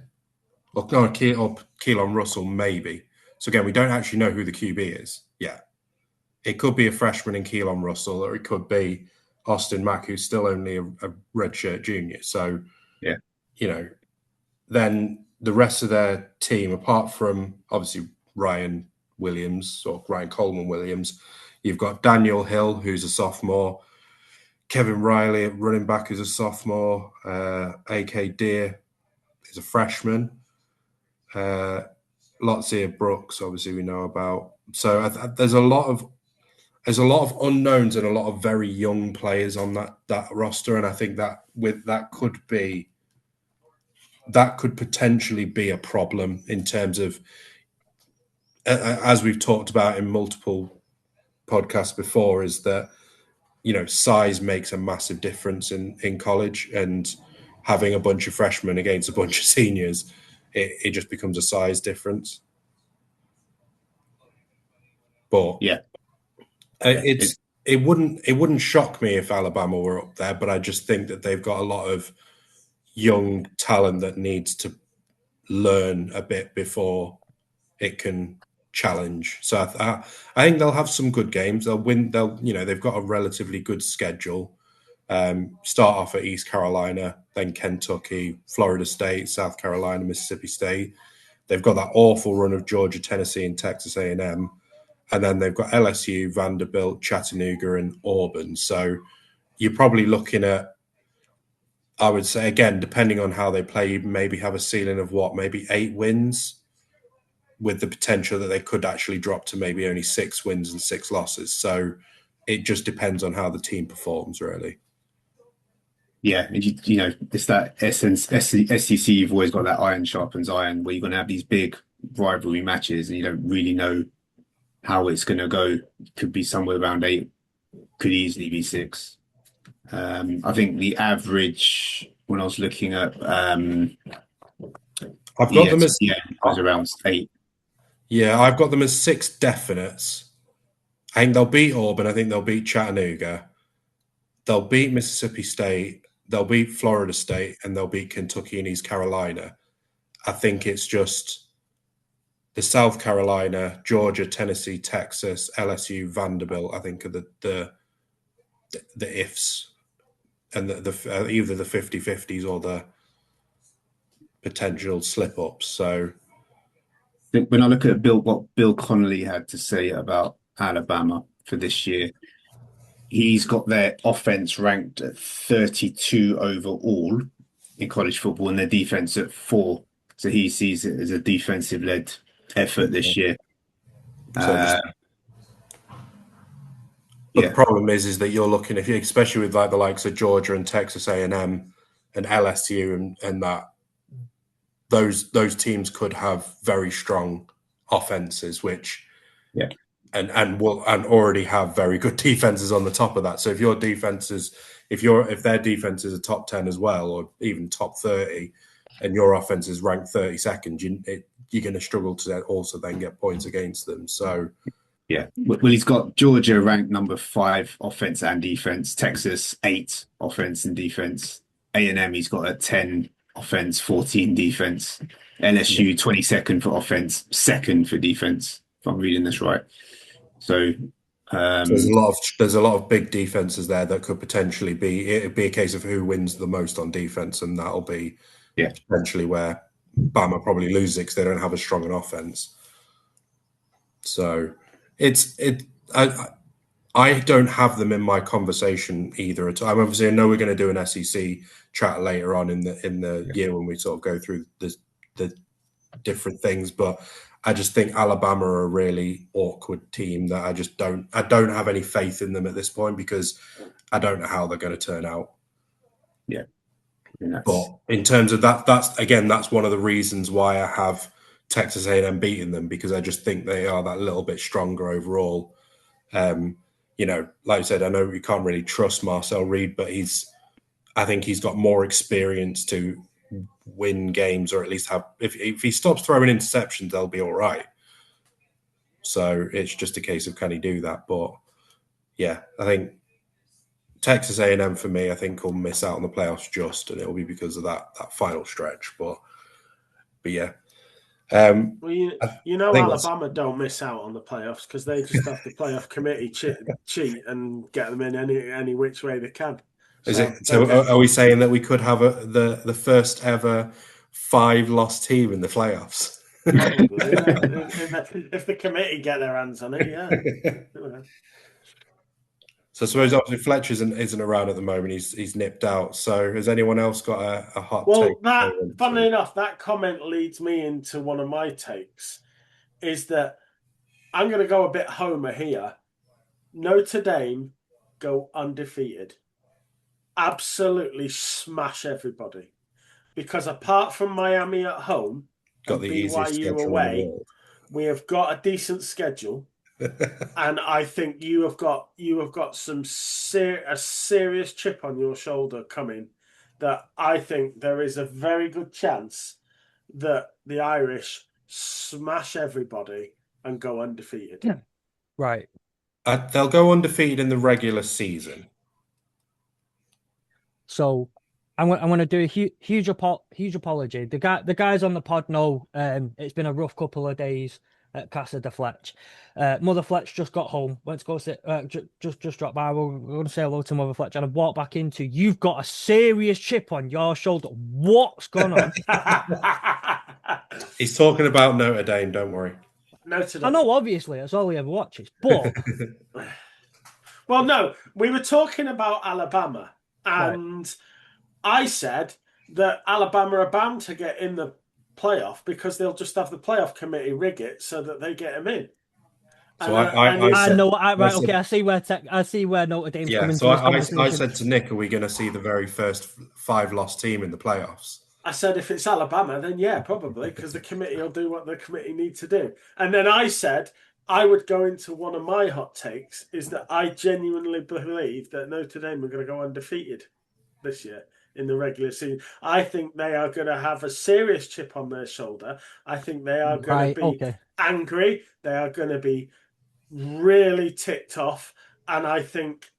Or no, Keelan Russell maybe. So again, we don't actually know who the QB is yet. It could be a freshman in Keelan Russell, or it could be Austin Mack, who's still only a redshirt junior. So, yeah, then the rest of their team, apart from obviously Ryan Williams or Ryan Coleman Williams, you've got Daniel Hill, who's a sophomore, Kevin Riley at running back, who's a sophomore, A.K. Deer is a freshman, Lotsia Brooks, obviously we know about. So there's a lot of unknowns and a lot of very young players on that roster, and I think that could potentially be a problem in terms of, as we've talked about in multiple podcasts before, is that size makes a massive difference in college, and having a bunch of freshmen against a bunch of seniors, it just becomes a size difference. But yeah, it wouldn't shock me if Alabama were up there, but I just think that they've got a lot of young talent that needs to learn a bit before it can challenge. So I think they'll have some good games. They'll win. They've got a relatively good schedule. Start off at East Carolina, then Kentucky, Florida State, South Carolina, Mississippi State. They've got that awful run of Georgia, Tennessee, and Texas A&M. And then they've got LSU, Vanderbilt, Chattanooga, and Auburn. So you're probably looking at, I would say, again, depending on how they play, you maybe have a ceiling of maybe 8 wins, with the potential that they could actually drop to maybe only 6 wins and 6 losses. So it just depends on how the team performs, really. Yeah, it's that SEC. You've always got that iron sharpens iron, where you're going to have these big rivalry matches, and you don't really know how it's going to go. Could be somewhere around 8, could easily be 6. I think the average, when I was looking at, I've got them as was around 8. Yeah, I've got them as 6 definites. I think they'll beat Auburn. I think they'll beat Chattanooga. They'll beat Mississippi State. They'll beat Florida State, and they'll beat Kentucky and East Carolina. I think it's just the South Carolina, Georgia, Tennessee, Texas, LSU, Vanderbilt, I think are the ifs, and the either the 50-50s or the potential slip-ups. So when I look at what Bill Connolly had to say about Alabama for this year, he's got their offense ranked at 32 overall in college football, and their defense at 4. So he sees it as a defensive-led effort this year. But the problem is that you're looking, especially with like the likes of Georgia and Texas A&M and LSU and that those teams could have very strong offenses, which and already have very good defenses on the top of that. So if their defense is a top 10 as well, or even top 30, and your offense is ranked 32nd, you're going to struggle to also then get points against them. So yeah, well, he's got Georgia ranked number 5 offense and defense, Texas 8 offense and defense, A&M he's got a 10 offense, 14 defense, LSU 22nd for offense, 2nd for defense, if I'm reading this right. So there's a lot of big defenses there that could potentially it'd be a case of who wins the most on defense, and that'll be potentially where Bama probably loses it because they don't have as strong an offense. So I don't have them in my conversation either. I obviously know we're going to do an SEC chat later on in the year when we sort of go through the different things, but I just think Alabama are a really awkward team that I don't have any faith in them at this point because I don't know how they're going to turn out. Yeah. But in terms of that's one of the reasons why I have Texas A&M beating them, because I just think they are that little bit stronger overall. Like I said, I know you can't really trust Marcel Reed, but I think he's got more experience to win games, or at least have. If he stops throwing interceptions, they'll be all right. So it's just a case of can he do that? But yeah, I think Texas A&M for me, I think will miss out on the playoffs and it'll be because of that final stretch. But yeah. Alabama don't miss out on the playoffs because they just have the playoff committee cheat and get them in any which way they can. Are we saying that we could have the first ever 5-loss team in the playoffs? Probably, yeah. if the committee get their hands on it, yeah. So I suppose obviously Fletch isn't around at the moment. He's nipped out. So has anyone else got a hot take? Well, funnily enough, that comment leads me into one of my takes, is that I'm going to go a bit homer here. Notre Dame go undefeated. Absolutely smash everybody. Because apart from Miami at home and BYU away, we have got a decent schedule. And I think you have got a serious chip on your shoulder coming, that I think there is a very good chance that the Irish smash everybody and go undefeated. Yeah. Right. They'll go undefeated in the regular season. So I'm going to do a huge apology. The guys on the pod know it's been a rough couple of days at Casa de Fletch. Mother Fletch just got home. Went to go sit. Just dropped by. We're going to say hello to Mother Fletch, and I've walked back into. You've got a serious chip on your shoulder. What's going on? He's talking about Notre Dame. Don't worry. Notre Dame. I know, obviously, that's all he ever watches. But well, no, we were talking about Alabama, and I said that Alabama are bound to get in the playoff because they'll just have the playoff committee rig it so that they get them in. So I see where Notre Dame's coming so from. I said to Nick, are we going to see the very first 5-loss team in the playoffs? I said if it's Alabama, then yeah, probably, because the committee will do what the committee need to do. And then I said I would go into one of my hot takes, is that I genuinely believe that Notre Dame are going to go undefeated this year in the regular season. I think they are going to have a serious chip on their shoulder. I think they are going to be angry. They are going to be really ticked off. And I think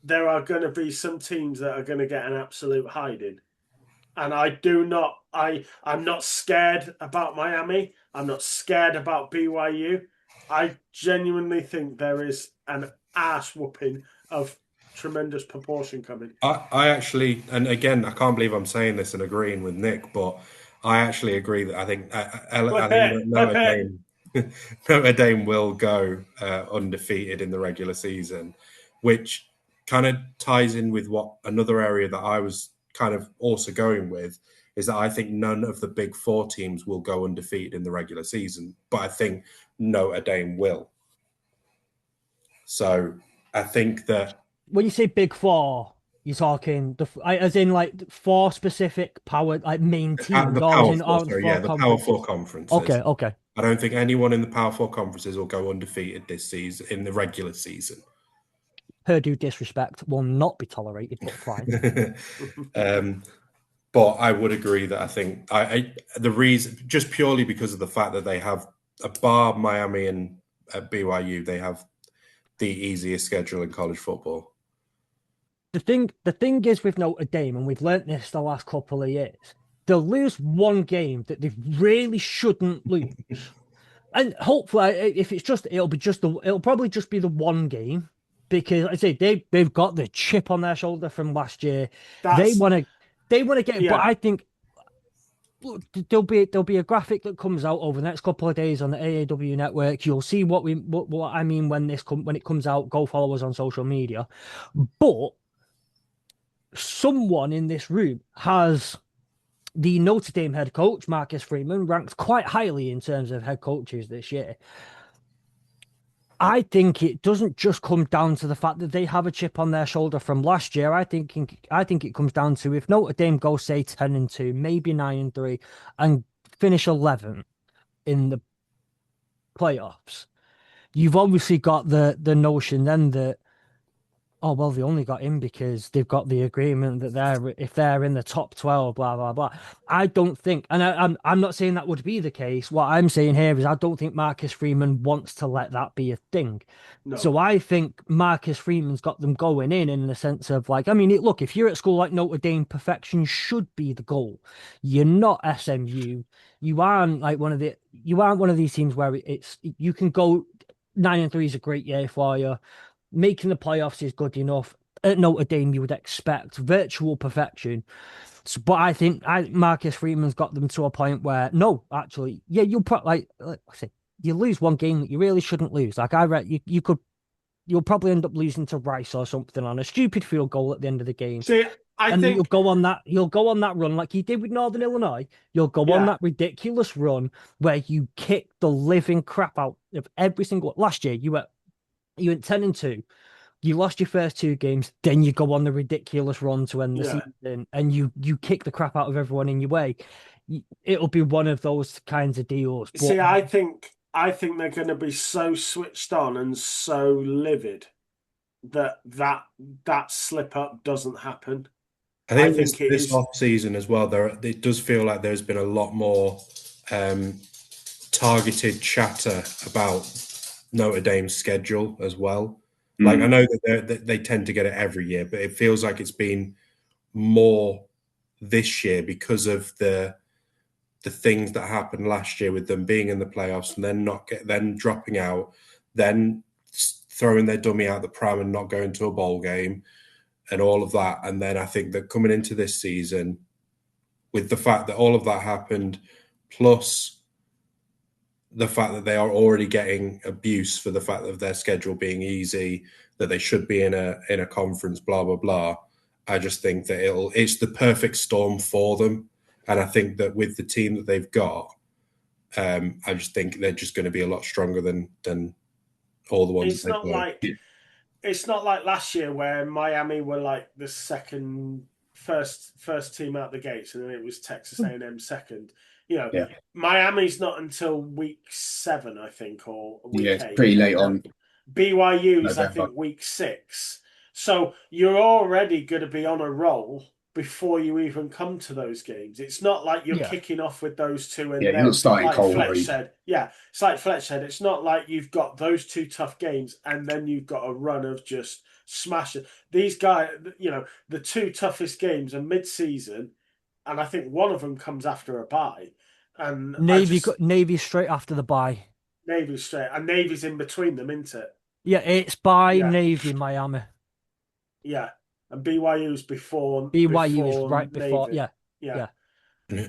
there are going to be some teams that are going to get an absolute hiding. And I'm not scared about Miami. I'm not scared about BYU. I genuinely think there is an ass whooping of tremendous proportion coming. I actually, and again, I can't believe I'm saying this and agreeing with Nick, but I actually agree that I think Notre Dame will go undefeated in the regular season, which kind of ties in with what another area that I was kind of also going with, is that I think none of the Big Four teams will go undefeated in the regular season, but I think Notre Dame will. So I think that when you say Big Four, you're talking as in like 4 specific power, like main teams. The Power Four conferences. Okay. I don't think anyone in the Power Four conferences will go undefeated this season in the regular season. Purdue disrespect will not be tolerated, but fine. But I would agree that I think the reason, just purely because of the fact that they have a bar Miami and BYU, they have the easiest schedule in college football. The thing is with Notre Dame, and we've learnt this the last couple of years, they'll lose one game that they really shouldn't lose. And hopefully, if it's just, it'll probably just be the one game, because I say they've got the chip on their shoulder from last year. They want to get, but I think look, there'll be a graphic that comes out over the next couple of days on the AAW network. You'll see what I mean when it comes out. Go follow us on social media, but someone in this room has the Notre Dame head coach, Marcus Freeman, ranked quite highly in terms of head coaches this year. I think it doesn't just come down to the fact that they have a chip on their shoulder from last year. I think it comes down to, if Notre Dame go, say, 10-2, maybe 9-3, and finish 11th in the playoffs, you've obviously got the notion then that, oh, well, they only got in because they've got the agreement that if they're in the top 12, blah, blah, blah. I don't think, and I'm not saying that would be the case. What I'm saying here is I don't think Marcus Freeman wants to let that be a thing. No. So I think Marcus Freeman's got them going in the sense of, like, I mean, look, if you're at school like Notre Dame, perfection should be the goal. You're not SMU. You aren't one of these teams where you can go 9-3 is a great year for you. Making the playoffs is good enough. At Notre Dame, you would expect virtual perfection. So, but I think Marcus Freeman's got them to a point where, no, actually, yeah, you'll probably, like I say, you lose one game that you really shouldn't lose. Like I read, you'll probably end up losing to Rice or something on a stupid field goal at the end of the game. See, I think you'll go on that run like you did with Northern Illinois. You'll go on that ridiculous run where you kick the living crap out of every single. Last year, you went 10-2. You lost your first two games, then you go on the ridiculous run to end the season, and you kick the crap out of everyone in your way. It'll be one of those kinds of deals. But... See, I think they're going to be so switched on and so livid that slip up doesn't happen. I think this off season as well, it does feel like there's been a lot more targeted chatter about Notre Dame's schedule as well. Like, I know that they tend to get it every year, but it feels like it's been more this year because of the things that happened last year with them being in the playoffs and then dropping out, then throwing their dummy out the pram and not going to a bowl game and all of that. And then I think that coming into this season, with the fact that all of that happened, plus the fact that they are already getting abuse for the fact of their schedule being easy, that they should be in a conference, blah, blah, blah. I just think that it's the perfect storm for them. And I think that with the team that they've got, I just think they're just going to be a lot stronger than all the ones. It's not like last year where Miami were like the first team out the gates, and then it was Texas A&M second. Miami's not until week 7, I think, or week 8. It's pretty late on. BYU's, I think, week 6. So you're already going to be on a roll before you even come to those games. It's not like you're kicking off with those two and then, you're not starting like cold. Fletch said. Yeah, it's like Fletch said. It's not like you've got those 2 tough games and then you've got a run of just smashing. These guys, the 2 toughest games are mid-season, and I think one of them comes after a bye. And Navy straight after the bye. Navy's straight, and Navy's in between them, isn't it? Yeah, it's by Navy, Miami. Yeah, and BYU's before. BYU's right before. Navy. Yeah.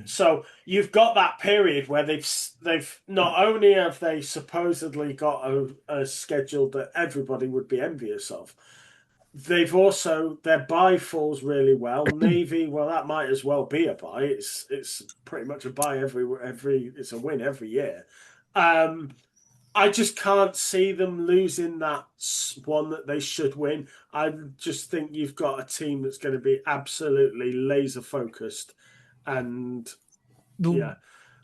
So you've got that period where they've not only have they supposedly got a schedule that everybody would be envious of, they've also, their bye falls really well. Navy, well, that might as well be a bye. It's pretty much a bye it's a win every year. I just can't see them losing that one that they should win. I just think you've got a team that's going to be absolutely laser focused, and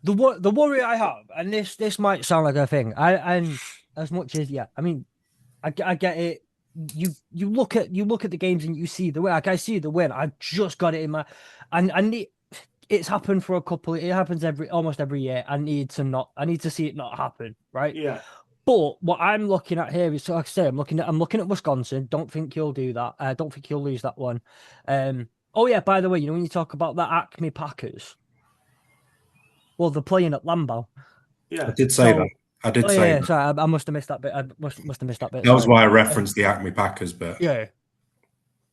The worry I have, and this might sound like a thing, and as much as I mean, I get it. You look at the games and you see the win. Like I see the win. I've just got it in my, and it's happened for a couple. It happens almost every year. I need to see it not happen, right? Yeah. But what I'm looking at here is, so like I say, I'm looking at Wisconsin. Don't think you'll do that. I don't think you'll lose that one. Oh yeah, by the way, when you talk about that Acme Packers, well, they're playing at Lambeau. Yeah, I did say that. I did say that. Sorry, I must have missed that bit. I must have missed that bit. That was why I referenced the Acme Packers, but yeah.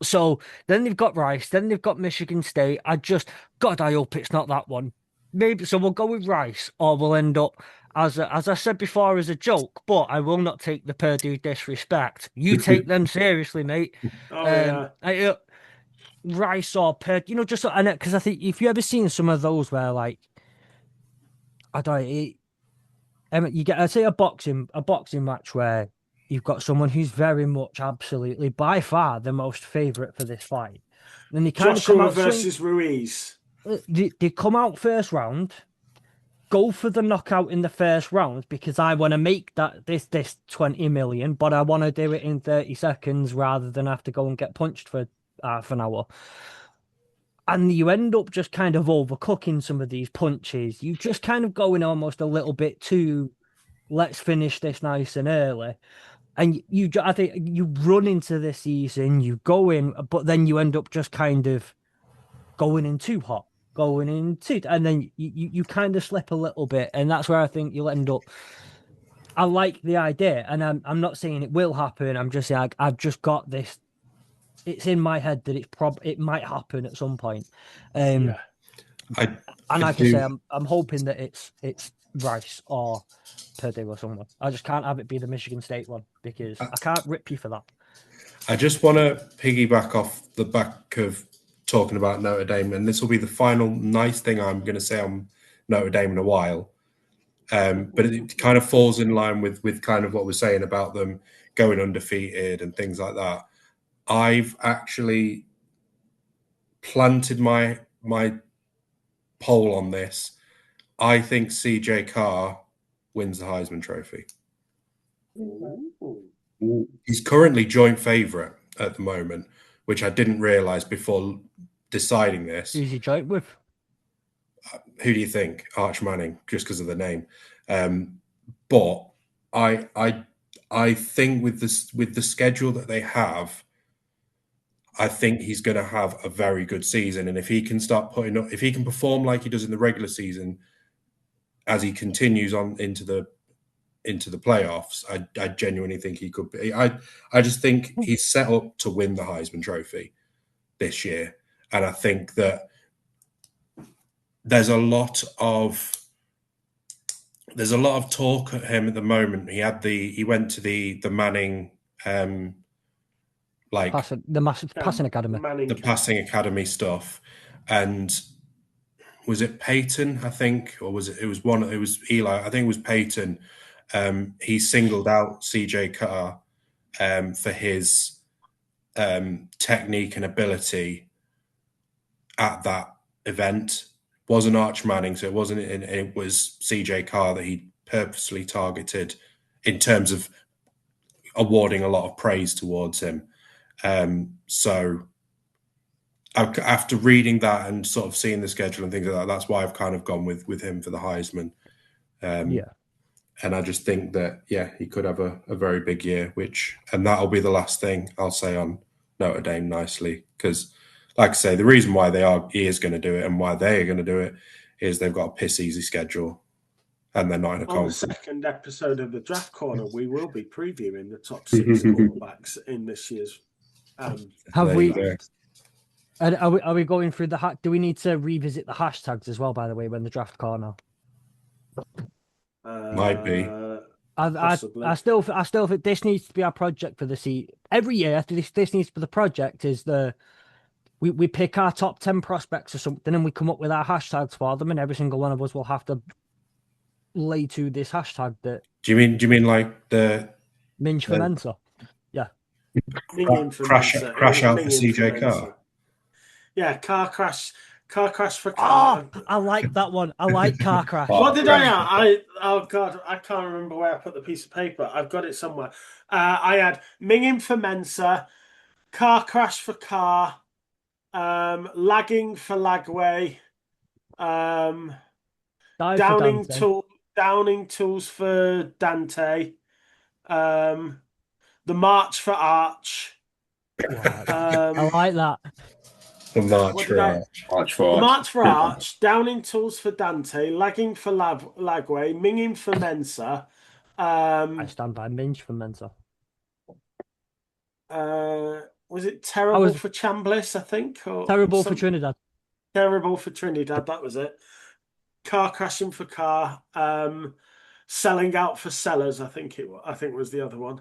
So then they've got Rice, then they've got Michigan State. God, I hope it's not that one. Maybe so. We'll go with Rice, or we'll end up as I said before as a joke. But I will not take the Purdue disrespect. You take them seriously, mate. Oh yeah. Rice or Purdue, just and because I think if you ever seen some of those where like I don't. You get, I'd say, a boxing match where you've got someone who's very much, absolutely, by far the most favourite for this fight. Then they kind of come out versus Ruiz. They come out first round, go for the knockout in the first round because I want to make this 20 million, but I want to do it in 30 seconds rather than have to go and get punched for half an hour. And you end up just kind of overcooking some of these punches. You just kind of going almost a little bit too, let's finish this nice and early. And I think you run into this season, you go in, but then you end up just kind of going in too hot, and then you kind of slip a little bit. And that's where I think you'll end up. I like the idea, and I'm not saying it will happen. I'm just saying I've just got this. It's in my head that it might happen at some point. Yeah. And like I say, I'm hoping that it's Rice or Purdue or someone. I just can't have it be the Michigan State one because I can't rip you for that. I just want to piggyback off the back of talking about Notre Dame, and this will be the final nice thing I'm going to say on Notre Dame in a while. But it kind of falls in line with kind of what we're saying about them going undefeated and things like that. I've actually planted my poll on this. I think CJ Carr wins the Heisman Trophy. Ooh. He's currently joint favourite at the moment, which I didn't realise before deciding this. Who's he joint with? Who do you think? Arch Manning, just because of the name. But I think with the schedule that they have, I think he's going to have a very good season. And if he can if he can perform like he does in the regular season, as he continues on into the playoffs, I genuinely think he could be. I just think he's set up to win the Heisman Trophy this year. And I think that there's a lot of talk at him at the moment. He went to the Manning passing academy, the passing academy stuff, and was it Peyton? I think, or was it was Eli? I think it was Peyton. He singled out CJ Carr for his technique and ability at that event. Wasn't Arch Manning, so it wasn't. It was CJ Carr that he purposely targeted in terms of awarding a lot of praise towards him. So after reading that and sort of seeing the schedule and things like that, that's why I've kind of gone with him for the Heisman. And I just think that, he could have a very big year, and that'll be the last thing I'll say on Notre Dame nicely. Because, like I say, the reason why he is going to do it and why they are going to do it is they've got a piss easy schedule and they're not in a conference. On the second episode of the Draft Corner, we will be previewing the top 6 quarterbacks in this year's. Have we? Are we going through the do we need to revisit the hashtags as well, by the way, when the Draft Corner? Might be. I still think this needs to be our project for the season. Every year, this needs to be the project. Is we pick our top 10 prospects or something, and we come up with our hashtags for them, and every single one of us will have to lay to this hashtag. That do you mean like the Minch for Mentor? Yeah. Crash out for CJ Carr. Yeah, car crash. Car crash for car. Oh, I like that one. I like car crash. What did I have? Oh God, I can't remember where I put the piece of paper. I've got it somewhere. I had Minging for Mensa, car crash for car, lagging for lagway, Dive for Dante. downing tools for Dante, the march for Arch. I like that. The March for Arch. The March for Arch, downing tools for Dante, lagging for Lagway, minging for Mensa. I stand by Minge for Mensa. Was it terrible for Chambliss, I think? Or terrible for Trinidad. Terrible for Trinidad, that was it. Car crashing for car. Selling out for sellers, I think was the other one.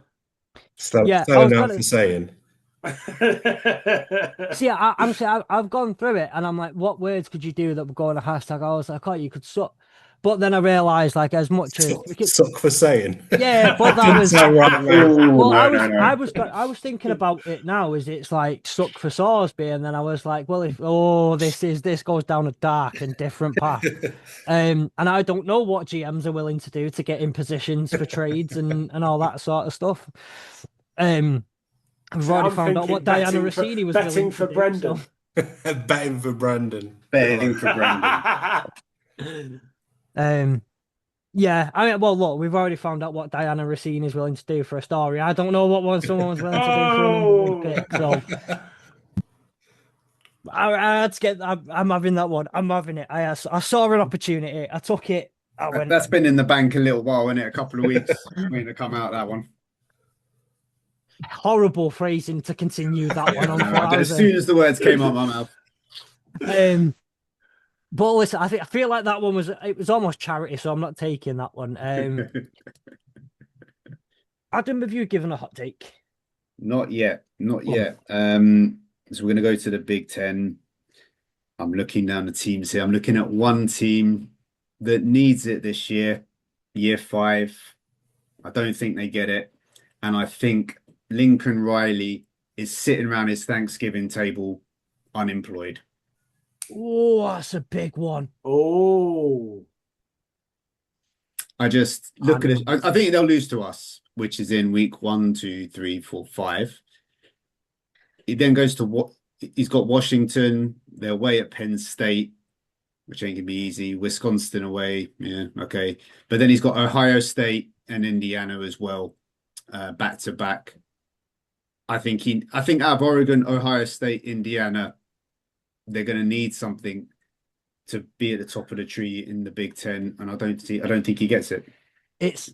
Selling out for saying. See, I've gone through it and I'm like, what words could you do that would go on a hashtag? I was like, oh, you could suck. But then I realised, like, as much as suck for saying. Yeah, but that was right. Well, I was thinking about it now. Is it's like suck for Sorsby, and then I was like, well, if this goes down a dark and different path. And I don't know what GMs are willing to do to get in positions for trades and all that sort of stuff. We've already found out what Diana Rossini was willing to do. Brendan. Betting for Brandon. Betting for Brandon. Yeah, I mean, well, look, we've already found out what Diana Rossini is willing to do for a story. I don't know what someone's willing to do for a number one pick. So I had to get. I'm having that one. I'm having it. I saw an opportunity. I took it. I went. That's been in the bank a little while, isn't it? A couple of weeks waiting to come out, that one. Horrible phrasing to continue that one on. As soon as the words came out my mouth. But listen, I feel like that one was almost charity, so I'm not taking that one. Adam, have you given a hot take? Not yet. So we're going to go to the Big Ten. I'm looking down the teams here. I'm looking at one team that needs it this year 5. I don't think they get it. And I think Lincoln Riley is sitting around his Thanksgiving table unemployed. Oh, that's a big one. Oh. I just look at it. I think they'll lose to us, which is in week 1, 2, 3, 4, 5. He then goes to what he's got Washington. They're away at Penn State, which ain't gonna be easy. Wisconsin away, yeah, okay. But then he's got Ohio State and Indiana as well, back to back. I think out of Oregon, Ohio State, Indiana, they're going to need something to be at the top of the tree in the Big Ten, and I don't think he gets it.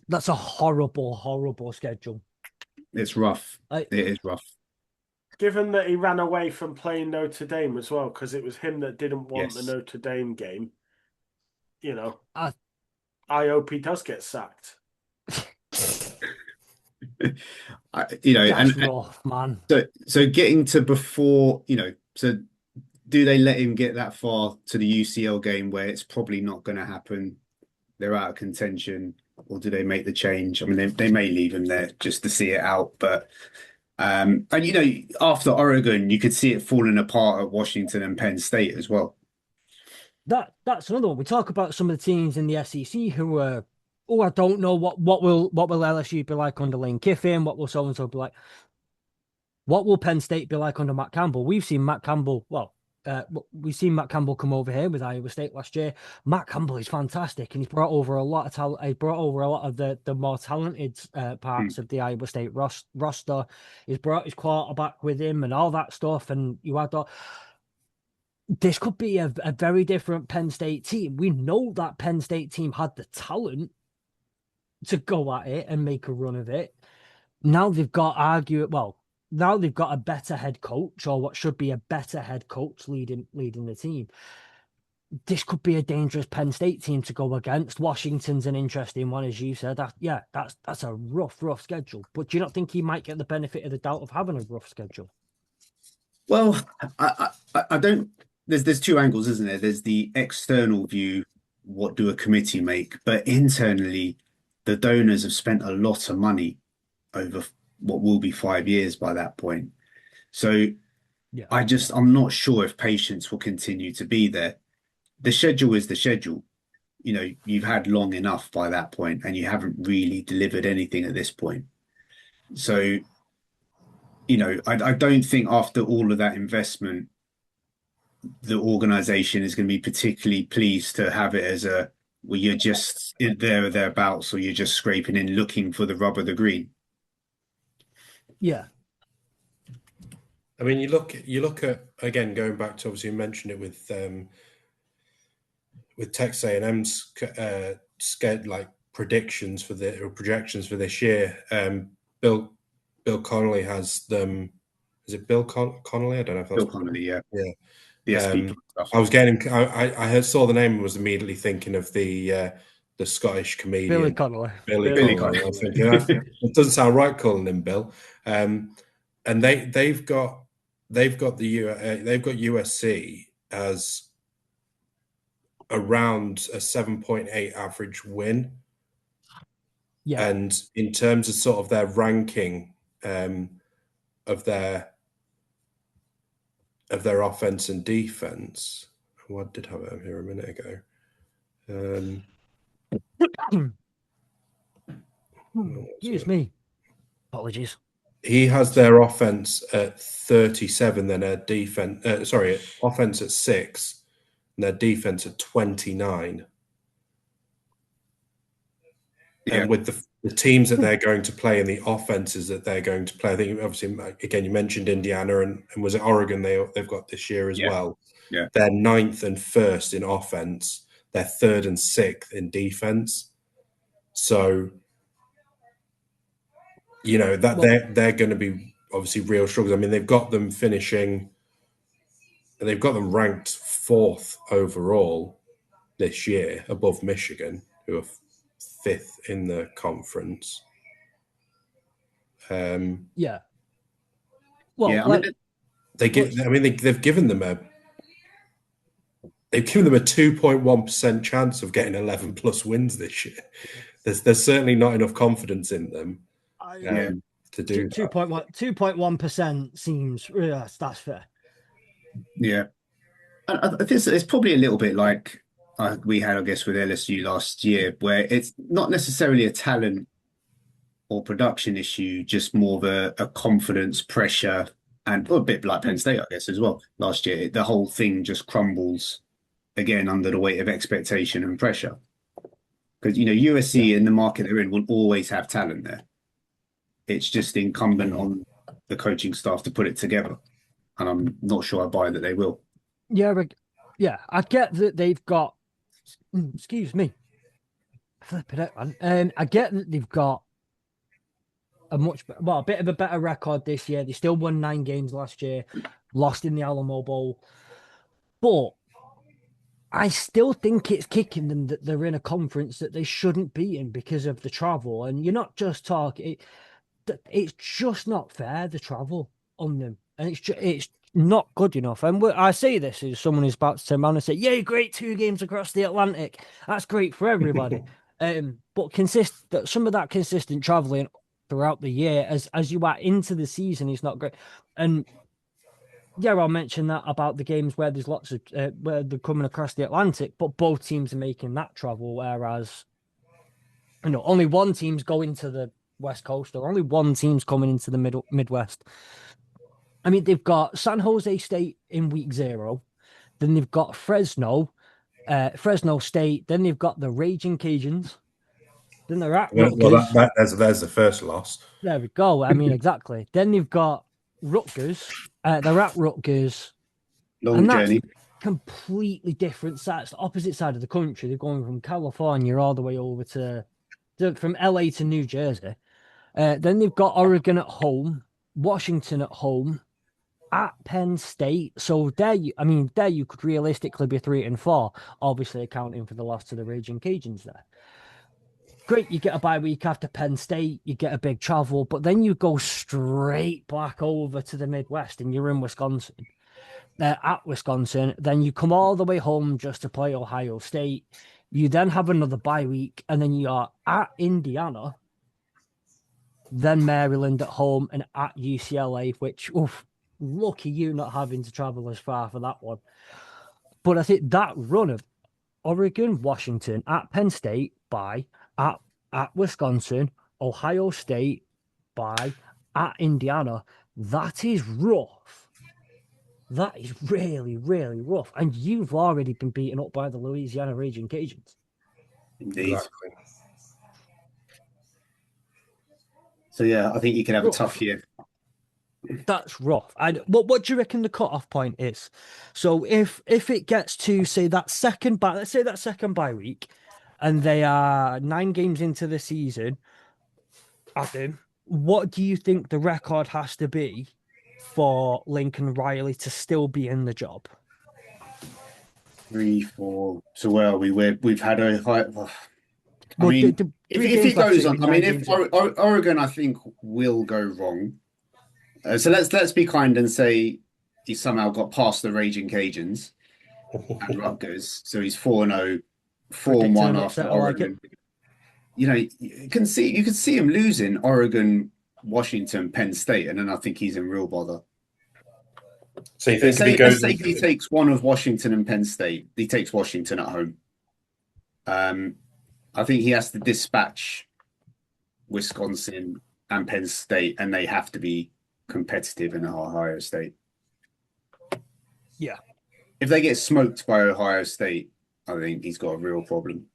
That's a horrible schedule. It's rough. It is rough. Given that he ran away from playing Notre Dame as well, because it was him that didn't want the Notre Dame game. You know, I hope he does get sacked. That's rough, man. So getting to before, so do they let him get that far to the UCL game where it's probably not going to happen? They're out of contention, or do they make the change? I mean, they may leave him there just to see it out, but and after Oregon, you could see it falling apart at Washington and Penn State as well. That's another one. We talk about some of the teams in the SEC who are. Oh, I don't know what will LSU be like under Lane Kiffin? What will so and so be like? What will Penn State be like under Matt Campbell? We've seen Matt Campbell. We've seen Matt Campbell come over here with Iowa State last year. Matt Campbell is fantastic, and he's brought over a lot of talent. He brought over a lot of the more talented parts of the Iowa State roster. He's brought his quarterback with him and all that stuff. And you had that. This could be a very different Penn State team. We know that Penn State team had the talent to go at it and make a run of it. Now they've got now they've got a better head coach, or what should be a better head coach leading the team. This could be a dangerous Penn State team to go against. Washington's an interesting one, as you said. That's a rough schedule. But do you not think he might get the benefit of the doubt of having a rough schedule? Well, I don't. There's two angles, isn't there? There's the external view. What do a committee make? But internally, the donors have spent a lot of money over what will be 5 years by that point. So Yeah. I'm not sure if patience will continue to be there. The schedule is the schedule. You've had long enough by that point, and you haven't really delivered anything at this point. So, I don't think after all of that investment, the organization is going to be particularly pleased to have it as well, you're just there or thereabouts, or you're just scraping in looking for the rub of the green. Yeah. I mean, you look at, again, going back to, obviously you mentioned it with Texas A&M's projections for this year. Bill Connolly has them. Is it Bill Connolly? I don't know if that's Bill Connolly, yeah. Yeah. The SP stuff. I saw the name and was immediately thinking of the Scottish comedian Billy Connolly. Billy Connolly. I was thinking it doesn't sound right calling him Bill. And they've got USC as around a 7.8 average win. Yeah. And in terms of sort of their ranking of their offense and defense, I did have it here a minute ago. Excuse me. Apologies. He has their offense at 37, then their defense. Offense at 6, and their defense at 29. Yeah. And with the teams that they're going to play and the offenses that they're going to play, I think obviously again you mentioned Indiana and was it Oregon they've got this year as well. Yeah, they're 9th and 1st in offense. They're 3rd and 6th in defense. So that they're going to be obviously real struggles. I mean, they've got them ranked 4th overall this year, above Michigan, who are 5th in the conference. Yeah. Well, yeah, they've given them a 2.1% chance of getting 11 plus wins this year. There's certainly not enough confidence in them to do 2.1% seems that's fair. Yeah, and I think it's probably a little bit like we had, I guess, with LSU last year, where it's not necessarily a talent or production issue, just more of a confidence, pressure, and a bit like Penn State, I guess, as well. Last year, the whole thing just crumbles again under the weight of expectation and pressure. Because, USC in the market they're in will always have talent there. It's just incumbent on the coaching staff to put it together. And I'm not sure I buy that they will. Yeah, I get that they've got, excuse me, flip it out, man. I get that they've got a bit of a better record this year. They still won 9 games last year, lost in the Alamo Bowl. But I still think it's kicking them that they're in a conference that they shouldn't be in because of the travel. And you're not just talking, it's just not fair, the travel on them. And it's not good enough. And I say this as someone who's about to turn around and say, yeah, great 2 games across the Atlantic. That's great for everybody. But some of that consistent traveling throughout the year as you are into the season is not great. And yeah, I'll mention that about the games where there's lots of where they're coming across the Atlantic, but both teams are making that travel, whereas only one team's going to the West Coast, or only one team's coming into the Midwest. I mean, they've got San Jose State in week 0, then they've got Fresno State, then they've got the Raging Cajuns, then they're at Rutgers. There's the first loss. There we go. I mean, exactly. Then they've got Rutgers. They're at Rutgers. Long journey. Completely different sides, the opposite side of the country. They're going from California all the way over from LA to New Jersey. Then they've got Oregon at home, Washington at home, at Penn State. So there you could realistically be 3-4, obviously accounting for the loss to the Raging Cajuns there. Great, you get a bye week after Penn State, you get a big travel, but then you go straight back over to the Midwest and you're in Wisconsin. At Wisconsin, then you come all the way home just to play Ohio State. You then have another bye week, and then you are at Indiana, then Maryland at home, and at UCLA, which, Lucky you not having to travel as far for that one. But I think that run of Oregon, Washington, at Penn State, at Wisconsin, Ohio State, at Indiana, that is rough. That is really, really rough. And you've already been beaten up by the Louisiana Raging Cajuns. Indeed. Exactly. So, yeah, I think you can have a tough year. That's rough. And what do you reckon the cutoff point is? So if it gets to, say, let's say that second bye week, and they are 9 games into the season, Adam, what do you think the record has to be for Lincoln Riley to still be in the job? 3, 4. So where are we? We've had a high. I mean, if he goes on, I mean, if Oregon, I think, will go wrong. So let's be kind and say he somehow got past the Raging Cajuns and Rutgers. So he's 4-0, 4-1 after Oregon. You know, you can see him losing Oregon, Washington, Penn State, and then I think he's in real bother. So you think let's say he takes one of Washington and Penn State. He takes Washington at home. I think he has to dispatch Wisconsin and Penn State, and they have to be competitive in Ohio State. Yeah. If they get smoked by Ohio State, I think he's got a real problem.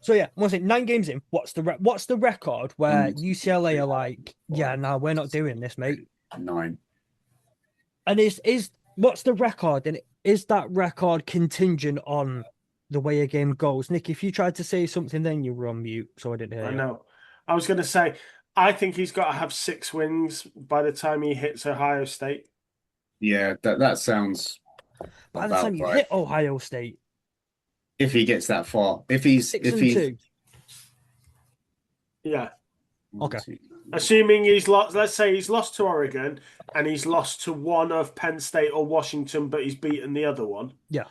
So yeah, once it 9 games in, what's the record where UCLA are like, yeah, no, we're not doing this, mate? 9. And what's the record? And is that record contingent on the way a game goes? Nick, if you tried to say something, then you were on mute, so I didn't hear you. I know. I was going to say, I think he's got to have 6 wins by the time he hits Ohio State. Yeah, that sounds. By the time you hit Ohio State, if he gets that far, if he's 6-2. Yeah. Okay. Assuming he's lost, let's say he's lost to Oregon and he's lost to one of Penn State or Washington, but he's beaten the other one. Yeah.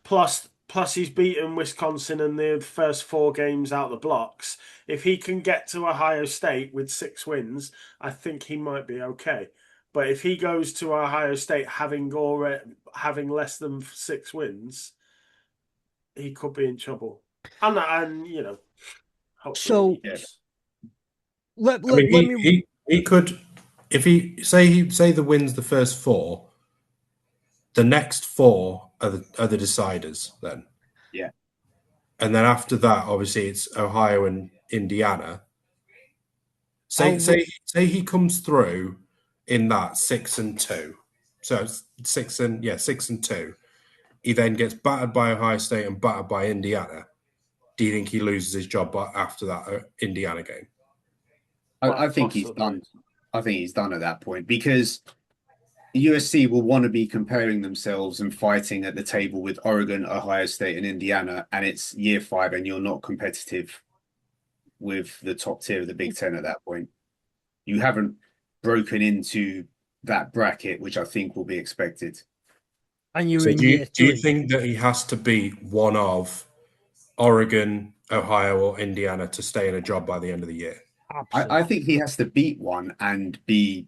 Plus he's beaten Wisconsin in the first 4 games out the blocks. If he can get to Ohio State with 6 wins, I think he might be okay. But if he goes to Ohio State having less than 6 wins, he could be in trouble. And you know, so yes. He could, if he say the wins the first 4, the next 4 are the deciders then. Yeah. And then after that, obviously it's Ohio and Indiana. Say he comes through in that 6-2. So 6-2. He then gets battered by Ohio State and battered by Indiana. Do you think he loses his job after that Indiana game? I think he's done. I think he's done at that point because USC will want to be comparing themselves and fighting at the table with Oregon, Ohio State, and Indiana, and it's year 5, and you're not competitive with the top tier of the Big Ten at that point. You haven't broken into that bracket, which I think will be expected. And do you think that he has to beat one of Oregon, Ohio, or Indiana to stay in a job by the end of the year? I think he has to beat one and be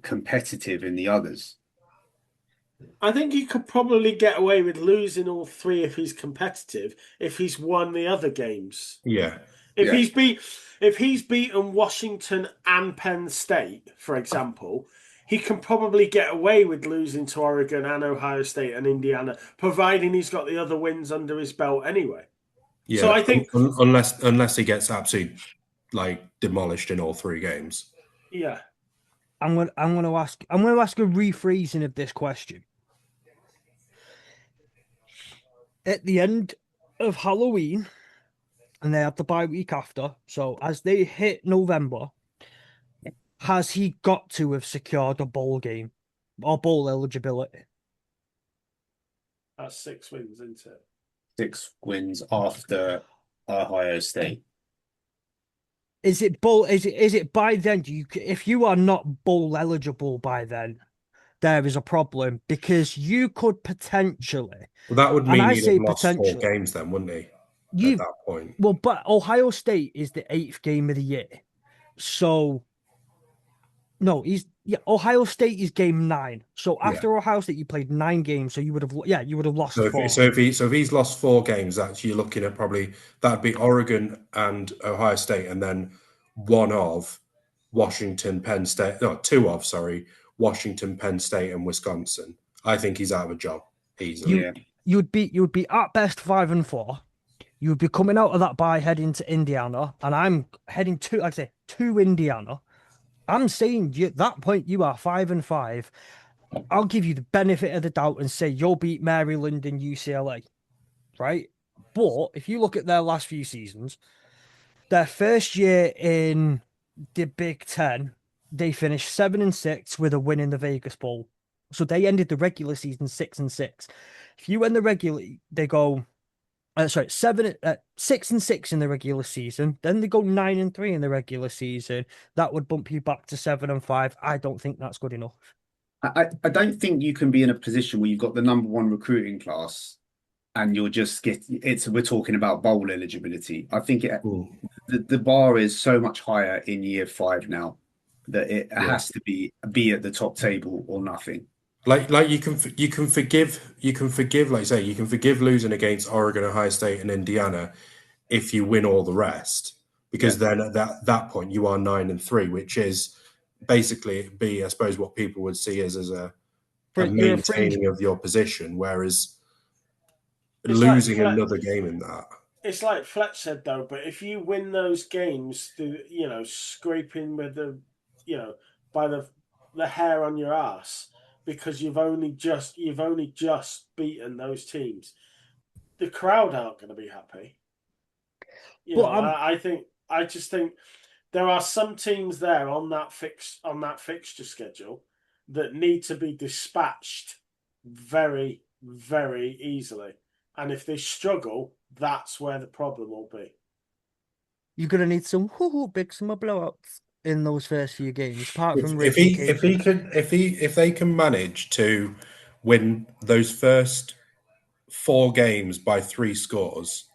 competitive in the others. I think he could probably get away with losing all 3 if he's competitive, if he's won the other games. Yeah. If he's beaten Washington and Penn State, for example, he can probably get away with losing to Oregon and Ohio State and Indiana, providing he's got the other wins under his belt anyway. Yeah. So I think unless he gets absolutely demolished in all 3 games. Yeah. I'm going to ask a rephrasing of this question. At the end of Halloween, and they have the bye week after, so as they hit November, has he got to have secured a bowl game or bowl eligibility? That's 6 wins, isn't it? 6 wins after Ohio State. Is it by then? If you are not bowl eligible by then, there is a problem because you could potentially. Well, that would mean he'd have lost 4 games then, wouldn't he? At that point. Well, but Ohio State is the 8th game of the year, so no, Yeah, Ohio State is game 9. So Yeah. after Ohio State, you played 9 games. So you would have lost So 4. if he's lost 4 games, that's you're looking at probably that'd be Oregon and Ohio State, and then one of Washington, Penn State. No, two of Washington, Penn State, and Wisconsin. I think he's out of a job easily. You you'd be at best 5-4. You would be coming out of that bye heading to Indiana, and I'm heading to, like I say, to Indiana. I'm saying you, at that point you are 5-5. I'll give you the benefit of the doubt and say you'll beat Maryland and UCLA, right? But if you look at their last few seasons, their first year in the Big Ten, they finished 7-6 with a win in the Vegas Bowl. So they ended the regular season 6-6. If you win the regular, they go 6-6 in the regular season. Then they go 9-3 in the regular season. That would bump you back to 7-5. I don't think that's good enough. I don't think you can be in a position where you've got the number 1 recruiting class and you're just we're talking about bowl eligibility. I think the bar is so much higher in year 5 now that it has to be at the top table or nothing. Like you can forgive like you say you can forgive losing against Oregon, Ohio State, and Indiana if you win all the rest, because then at that point you are 9-3, which is basically I suppose what people would see as a maintaining of your position, whereas it's losing like another game in that. It's like Fletch said though, but if you win those games through, scraping with by the hair on your ass, because you've only just beaten those teams, the crowd aren't going to be happy. I just think there are some teams there on that fixture schedule that need to be dispatched very, very easily. And if they struggle, that's where the problem will be. You're going to need some big summer blowouts in those first few games. Apart from if they can manage to win those first 4 games by 3 scores,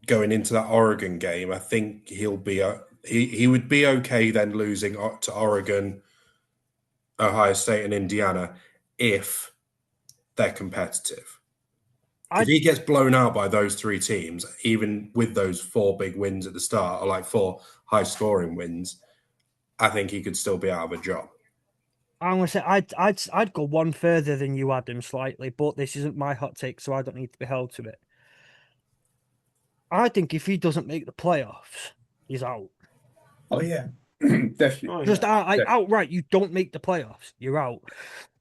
going into that Oregon game, I think he'll be he would be okay then losing to Oregon, Ohio State, and Indiana if they're competitive. If he gets blown out by those 3 teams, even with those 4 big wins at the start, or like 4 high-scoring wins, I think he could still be out of a job. I'm gonna say I'd go one further than you, Adam, slightly, but this isn't my hot take, so I don't need to be held to it. I think if he doesn't make the playoffs, he's out. Oh yeah, definitely. Just outright, you don't make the playoffs, you're out.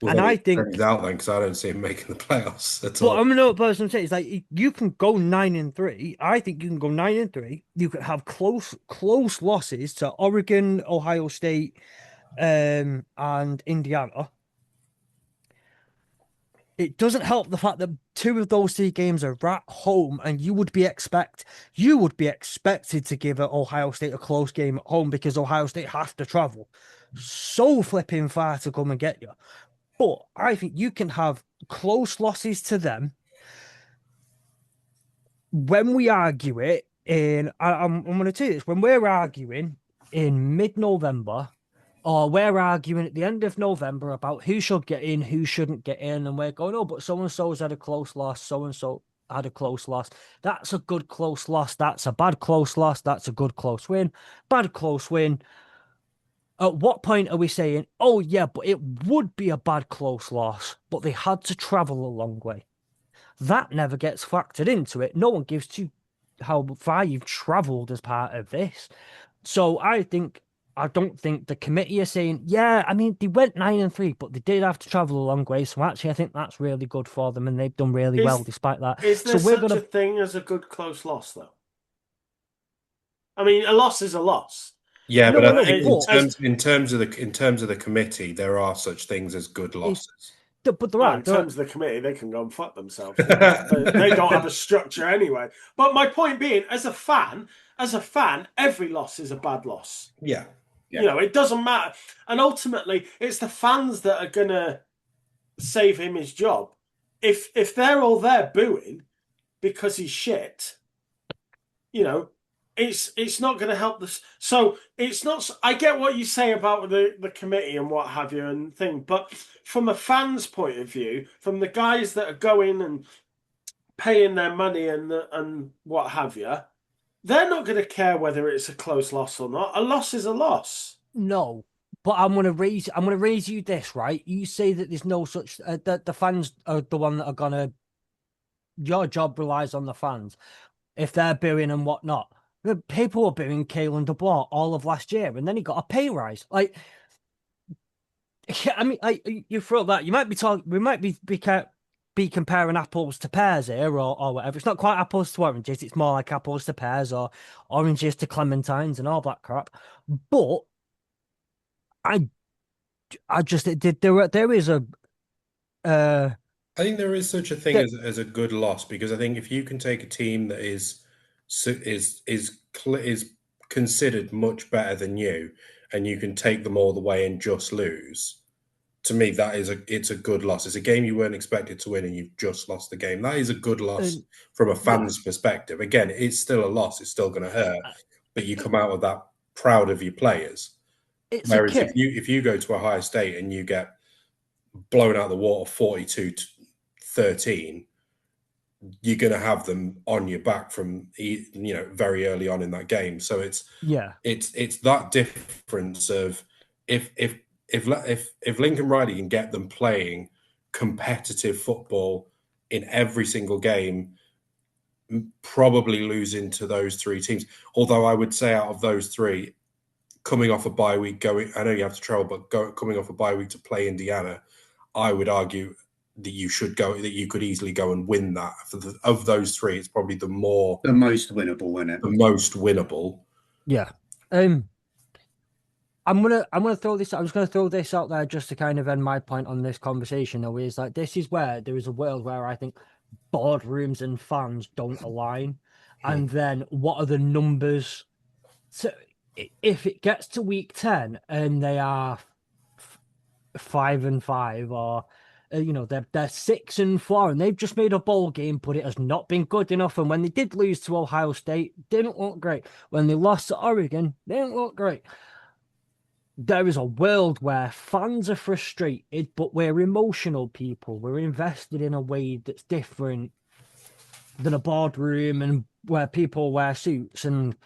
Well, and I think he's out then because I don't see him making the playoffs at all. But I'm not person saying is like you can go 9-3. I think you can go 9-3. You could have close losses to Oregon, Ohio State, and Indiana. It doesn't help the fact that 2 of those 3 games are at home, and you would be expected to give Ohio State a close game at home because Ohio State has to travel so flipping far to come and get you. But I think you can have close losses to them. When we argue it I'm going to tell you this, when we're arguing in mid-November, or we're arguing at the end of November about who should get in, who shouldn't get in, and we're going, oh, but so-and-so's had a close loss, so-and-so had a close loss. That's a good close loss. That's a bad close loss. That's a good close win. Bad close win. At what point are we saying, oh, yeah, but it would be a bad close loss, but they had to travel a long way? That never gets factored into it. No one gives to how far you've travelled as part of this. So I don't think the committee are saying, yeah, I mean, they went 9-3, but they did have to travel a long way. So actually, I think that's really good for them, and they've done really well despite that. Is there such a thing as a good close loss, though? I mean, a loss is a loss. Yeah, but I think in terms of the committee, there are such things as good losses. But in terms of the committee, they can go and fuck themselves. They don't have a structure anyway. But my point being, as a fan, every loss is a bad loss. Yeah. It doesn't matter. And ultimately, it's the fans that are going to save him his job. If they're all there booing because he's shit, it's not going to help this. So it's not. I get what you say about the committee and what have you and thing, but from a fan's point of view, from the guys that are going and paying their money and what have you, they're not going to care whether it's a close loss or not. A loss is a loss. No, but I'm gonna raise you this, right? You say that there's no such that the fans are the one that are gonna. Your job relies on the fans. If they're booing and whatnot, the people were booing Kalen DeBoer all of last year, and then he got a pay rise. Like, I mean, you throw that. You might be talking. We might be comparing apples to pears here, or whatever. It's not quite apples to oranges. It's more like apples to pears or oranges to clementines and all that crap. But I I just there is a I think there is such a thing as a good loss, because I think if you can take a team that is considered much better than you, and you can take them all the way and just lose, to me it's a good loss. It's a game you weren't expected to win and you've just lost the game. That is a good loss from a fan's perspective. Again, it's still a loss. It's still going to hurt, but you come out with that proud of your players. Whereas if you go to Ohio State and you get blown out of the water 42-13, you're going to have them on your back from very early on in that game. So it's that difference of if Lincoln Riley can get them playing competitive football in every single game, probably losing to those three teams. Although I would say out of those three, coming off a bye week, I know you have to travel, but coming off a bye week to play Indiana, I would argue that you could easily go and win that. Of those three, it's probably the most winnable, isn't it? The most winnable. Yeah. I'm gonna throw this. I'm just gonna throw this out there just to kind of end my point on this conversation. Though, is like this is where there is a world where I think boardrooms and fans don't align, and then what are the numbers? So if it gets to week 10 and they are 5-5, or they're 6-4 and they've just made a bowl game, but it has not been good enough. And when they did lose to Ohio State, didn't look great. When they lost to Oregon, they didn't look great. There is a world where fans are frustrated, but we're emotional people. We're invested in a way that's different than a boardroom and where people wear suits. And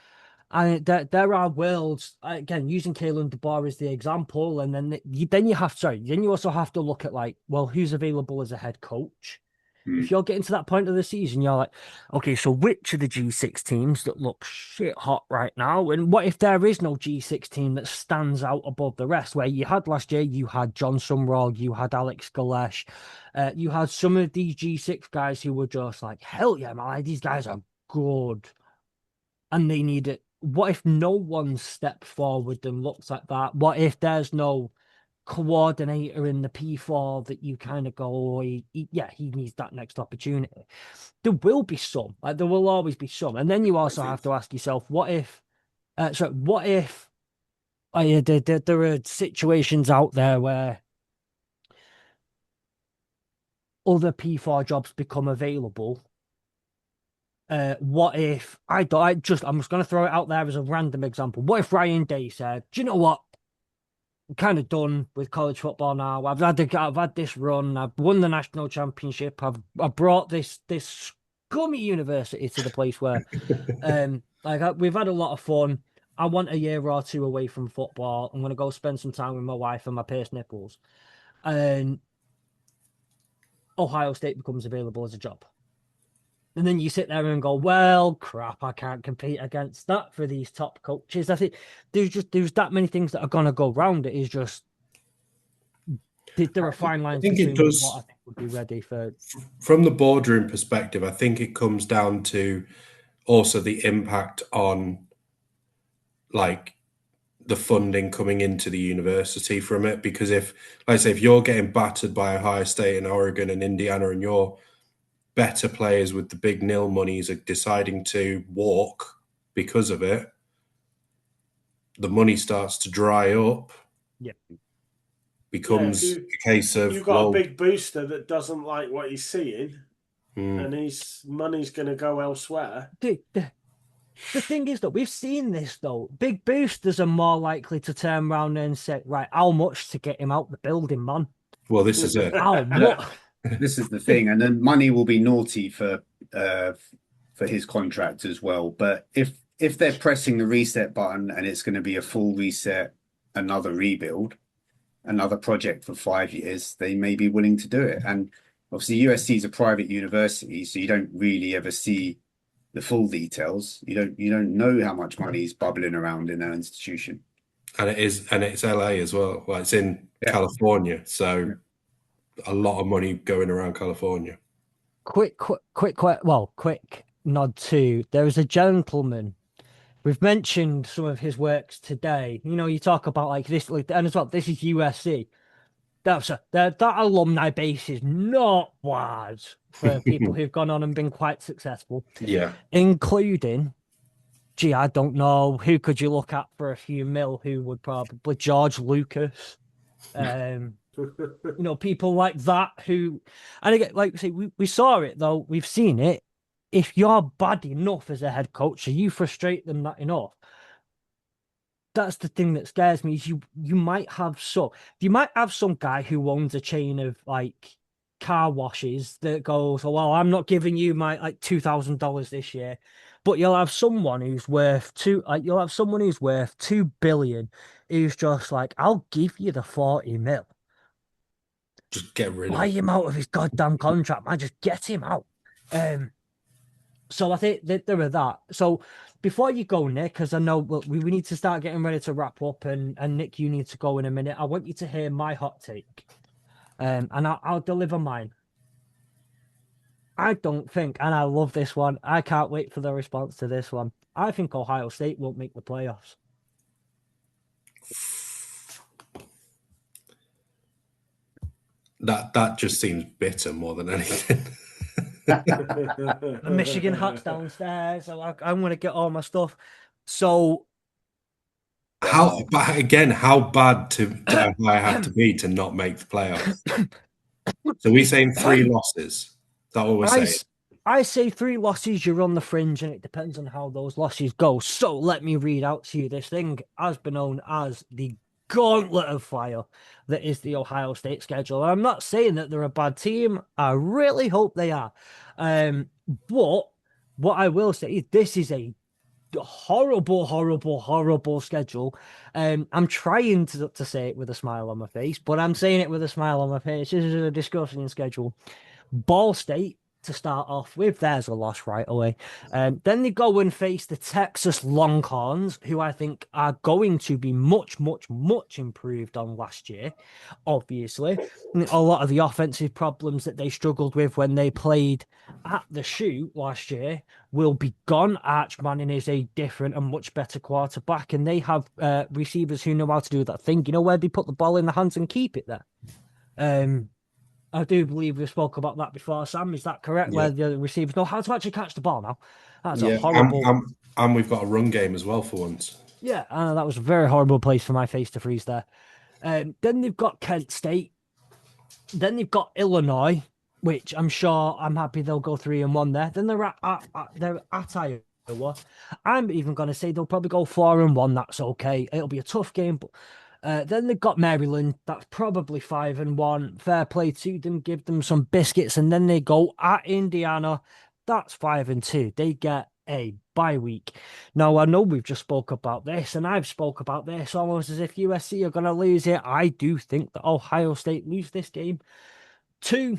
there are worlds, again, using Kalen DeBoer as the example, and then you also have to look at, like, well, who's available as a head coach? If you're getting to that point of the season, you're like, okay, so which of the G6 teams that look shit hot right now? And what if there is no G6 team that stands out above the rest? Where you had last year, you had John Sumrall, you had Alex Galesh, you had some of these G6 guys who were just like, hell yeah, man, these guys are good. And they need it. What if no one stepped forward and looks like that? What if there's no coordinator in the P4 that you kind of go, oh, he needs that next opportunity? There will be some, like there will always be some. And then you also have to ask yourself, what if there are situations out there where other P4 jobs become available? What if I'm just going to throw it out there as a random example. What if Ryan Day said, do you know what? I'm kind of done with college football now. I've had this run. I've won the national championship. I've brought this scummy university to the place where, we've had a lot of fun. I want a year or two away from football. I'm gonna go spend some time with my wife and my pierced nipples. And Ohio State becomes available as a job. And then you sit there and go, well, crap, I can't compete against that for these top coaches. I think there's that many things that are going to go round. It is just, there are fine lines between what I think would be ready for. From the boardroom perspective, I think it comes down to also the impact on, like, the funding coming into the university from it. Because if you're getting battered by Ohio State and Oregon and Indiana, and you're better players with the big nil monies are deciding to walk because of it, the money starts to dry up. Yep. Becomes a case of, you've got a big booster that doesn't like what he's seeing, and his money's going to go elsewhere. The thing is, though, we've seen this, though. Big boosters are more likely to turn around and say, right, how much to get him out the building, man? Well, this is it. How much? This is the thing, and then money will be naughty uh, for his contract as well. But if they're pressing the reset button and it's going to be a full reset, another rebuild, another project for 5 years, they may be willing to do it. And obviously, USC is a private university, so you don't really ever see the full details. You don't know how much money is bubbling around in that institution. And it's LA as well. Well, it's in California, so a lot of money going around California. Quick nod to there is a gentleman. We've mentioned some of his works today. You know, you talk about like this, and as well, this is USC. That alumni base is not bad for people who've gone on and been quite successful. Yeah. Including, I don't know, who could you look at for a few mil who would probably George Lucas. People like that who, and again, like we say, we saw it though, we've seen it. If you're bad enough as a head coach, or you frustrate them that enough, that's the thing that scares me. Is you might have some guy who owns a chain of like car washes that goes, oh well, I'm not giving you my like $2,000 this year, but you'll have someone who's worth $2 billion, who's just like, I'll give you the 40 mil. Just get rid of Buy him out of his goddamn contract, man. Just get him out. So I think that there are that. So before you go, Nick, because I know we need to start getting ready to wrap up, and Nick, you need to go in a minute. I want you to hear my hot take, and I'll deliver mine. I don't think, and I love this one. I can't wait for the response to this one. I think Ohio State won't make the playoffs. That just seems bitter more than anything. The Michigan hat's downstairs, so I'm going to get all my stuff. So, how bad do I have to be to not make the playoffs? So we're saying 3 losses. Is that what we're saying? I say 3 losses, you're on the fringe, and it depends on how those losses go. So let me read out to you this thing has been known as the gauntlet of fire that is the Ohio State schedule. I'm not saying that they're a bad team. I really hope they are. But what I will say is this is a horrible schedule. I'm trying to say it with a smile on my face, but I'm saying it with a smile on my face. This is a disgusting schedule. Ball State to start off with, there's a loss right away. Then they go and face the Texas Longhorns, who I think are going to be much improved on last year. Obviously, a lot of the offensive problems that they struggled with when they played at the shoot last year will be gone. Arch Manning is a different and much better quarterback, and they have receivers who know how to do that thing. You know, where they put the ball in the hands and keep it there. I do believe we spoke about that before, Sam. Is that correct? Yeah. Where the receivers know how to actually catch the ball now. That's a horrible. And we've got a run game as well for once. Yeah, that was a very horrible place for my face to freeze there. Then they've got Kent State. Then they've got Illinois, which I'm happy they'll go 3-1 there. Then they're at Iowa. I'm even going to say they'll probably go 4-1. That's okay. It'll be a tough game, but. Then they've got Maryland. That's probably 5-1. Fair play to them. Give them some biscuits. And then they go at Indiana. That's 5-2. They get a bye week. Now, I know we've just spoke about this, and I've spoke about this almost as if USC are going to lose it. I do think that Ohio State lose this game. 2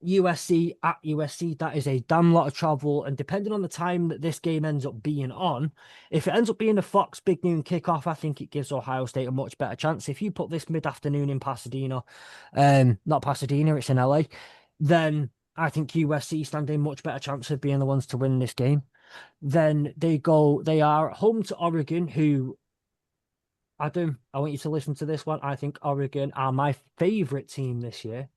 USC at USC, that is a damn lot of travel, and depending on the time that this game ends up being on, if it ends up being a Fox Big Noon kickoff, I think it gives Ohio State a much better chance. If you put this mid-afternoon in Pasadena, not Pasadena, it's in LA, then I think USC stand a much better chance of being the ones to win this game. Then they are home to Oregon, who Adam, I want you to listen to this one. I think Oregon are my favorite team this year.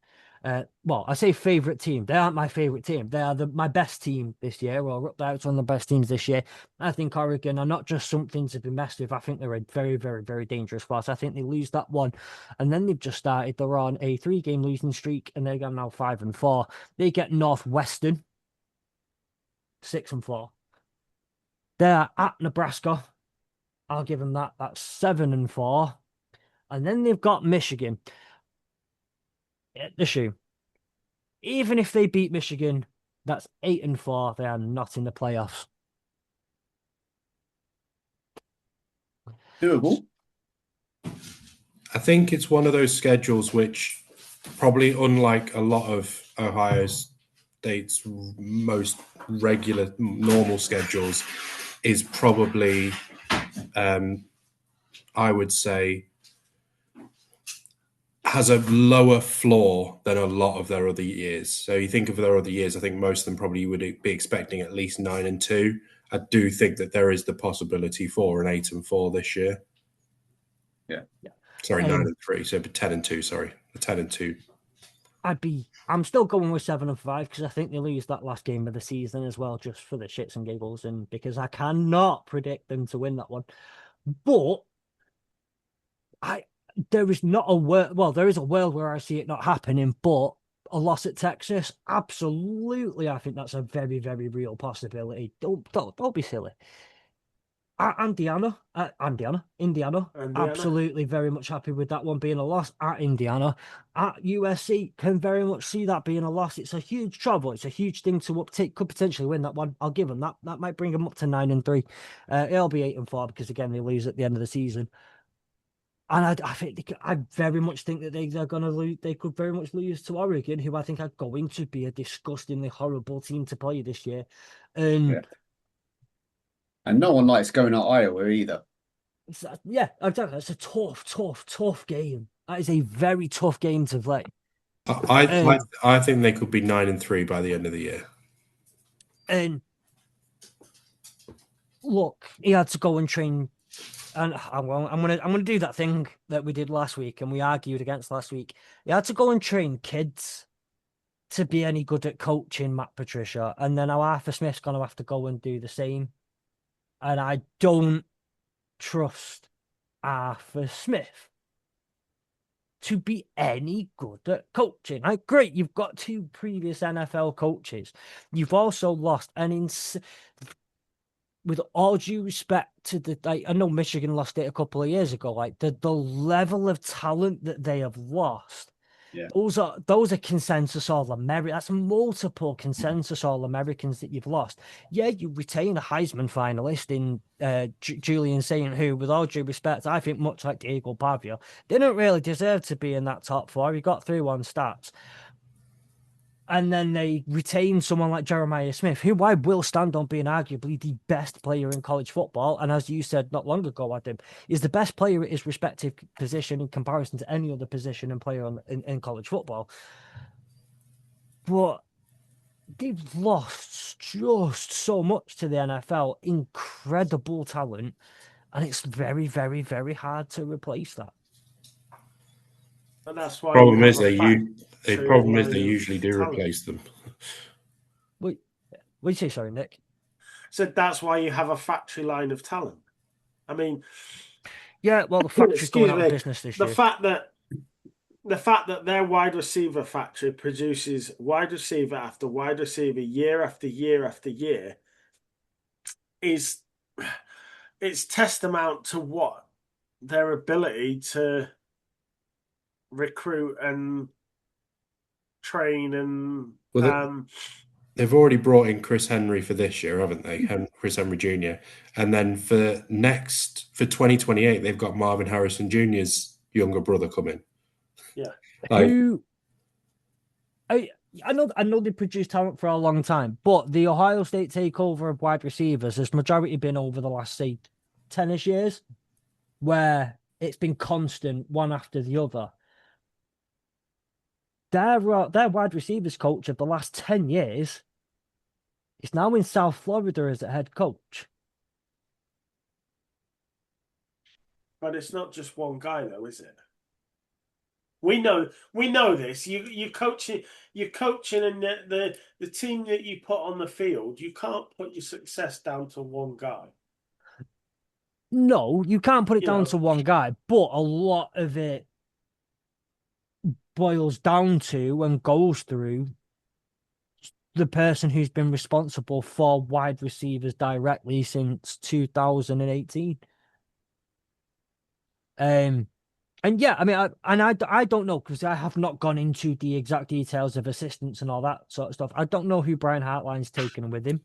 Well, I say favorite team. They aren't my favorite team. They are my best team this year, or up there. It's one of the best teams this year. I think Oregon are not just something to be messed with. I think they're a very, very, very dangerous force. I think they lose that one, and then they've just started. They're on a 3-game losing streak, and they're now 5-4. They get Northwestern 6-4. They're at Nebraska. I'll give them that. That's 7-4. And then they've got Michigan. The shoe. Even if they beat Michigan, that's 8-4. They are not in the playoffs. Doable. I think it's one of those schedules which, probably unlike a lot of Ohio State's most regular, normal schedules, is probably, I would say, has a lower floor than a lot of their other years. So you think of their other years, I think most of them probably would be expecting at least 9-2. I do think that there is the possibility for an 8-4 this year. Yeah. Sorry, 9-3. So 10-2. Sorry, 10-2. I'm still going with 7-5 because I think they lose that last game of the season as well, just for the shits and giggles, and because I cannot predict them to win that one. But there is not a world. Well, there is a world where I see it not happening, but a loss at Texas, absolutely, I think that's a very, very real possibility. Don't be silly. Indiana, absolutely very much happy with that one being a loss. At Indiana, at USC, can very much see that being a loss. It's a huge trouble. It's a huge thing to uptake. Could potentially win that one. I'll give them that. That might bring them up to 9-3. It'll be 8-4 because again they lose at the end of the season. And I think I very much think that they're going to lose. They could very much lose to Oregon, who I think are going to be a disgustingly horrible team to play this year. Yeah. And no one likes going to Iowa either. Yeah, exactly. It's a tough game. That is a very tough game to play. I think they could be 9-3 by the end of the year. And look, he had to go and train. And I'm gonna do that thing that we did last week, and we argued against last week. He had to go and train kids to be any good at coaching Matt Patricia, and then now Arthur Smith's gonna have to go and do the same. And I don't trust Arthur Smith to be any good at coaching. Like, great, you've got 2 previous NFL coaches. You've also lost with all due respect to I know Michigan lost it a couple of years ago. Like the level of talent that they have lost. Yeah. Those are consensus All-American. That's multiple consensus All-Americans that you've lost. Yeah, you retain a Heisman finalist in Julian Saint, who, with all due respect, I think much like Diego Pavia, didn't really deserve to be in that top 4. He got through on stats. And then they retain someone like Jeremiah Smith, who I will stand on being arguably the best player in college football. And as you said not long ago, Adam, is the best player at his respective position in comparison to any other position and player in college football. But they've lost just so much to the NFL. Incredible talent. And it's very, very, very hard to replace that. And that's why Problem is they usually do replace them. What do you say, sorry, Nick? So that's why you have a factory line of talent. I mean, yeah, well, the factory's going out of business this year. The fact that their wide receiver factory produces wide receiver after wide receiver year after year after year it's testament to what their ability to recruit and train and they've already brought in Chris Henry for this year, haven't they? Chris Henry Jr. And then for 2028, they've got Marvin Harrison Jr.'s younger brother coming. Yeah. I know they produced talent for a long time, but the Ohio State takeover of wide receivers has majority been over the last, say, 10-ish years, where it's been constant, one after the other. Their wide receivers coach of the last 10 years is now in South Florida as a head coach. But it's not just one guy, though, is it? We know this. You're coaching, and the team that you put on the field, you can't put your success down to one guy. No, you can't put it down to one guy, but a lot of it boils down to and goes through the person who's been responsible for wide receivers directly since 2018. And yeah, I mean, I don't know because I have not gone into the exact details of assistants and all that sort of stuff. I don't know who Brian Hartline's taken with him.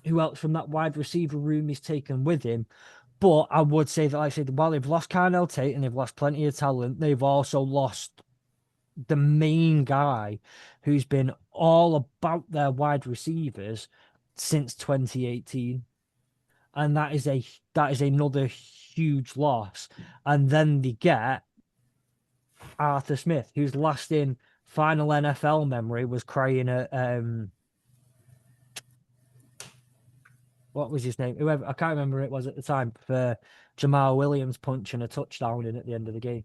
Who else from that wide receiver room is taken with him? But I would say that, like I said, while they've lost Carnell Tate and they've lost plenty of talent, they've also lost the main guy who's been all about their wide receivers since 2018. And that is another huge loss. And then they get Arthur Smith, whose last in final NFL memory was crying at what was his name? Whoever, I can't remember who it was at the time, for Jamal Williams punching a touchdown in at the end of the game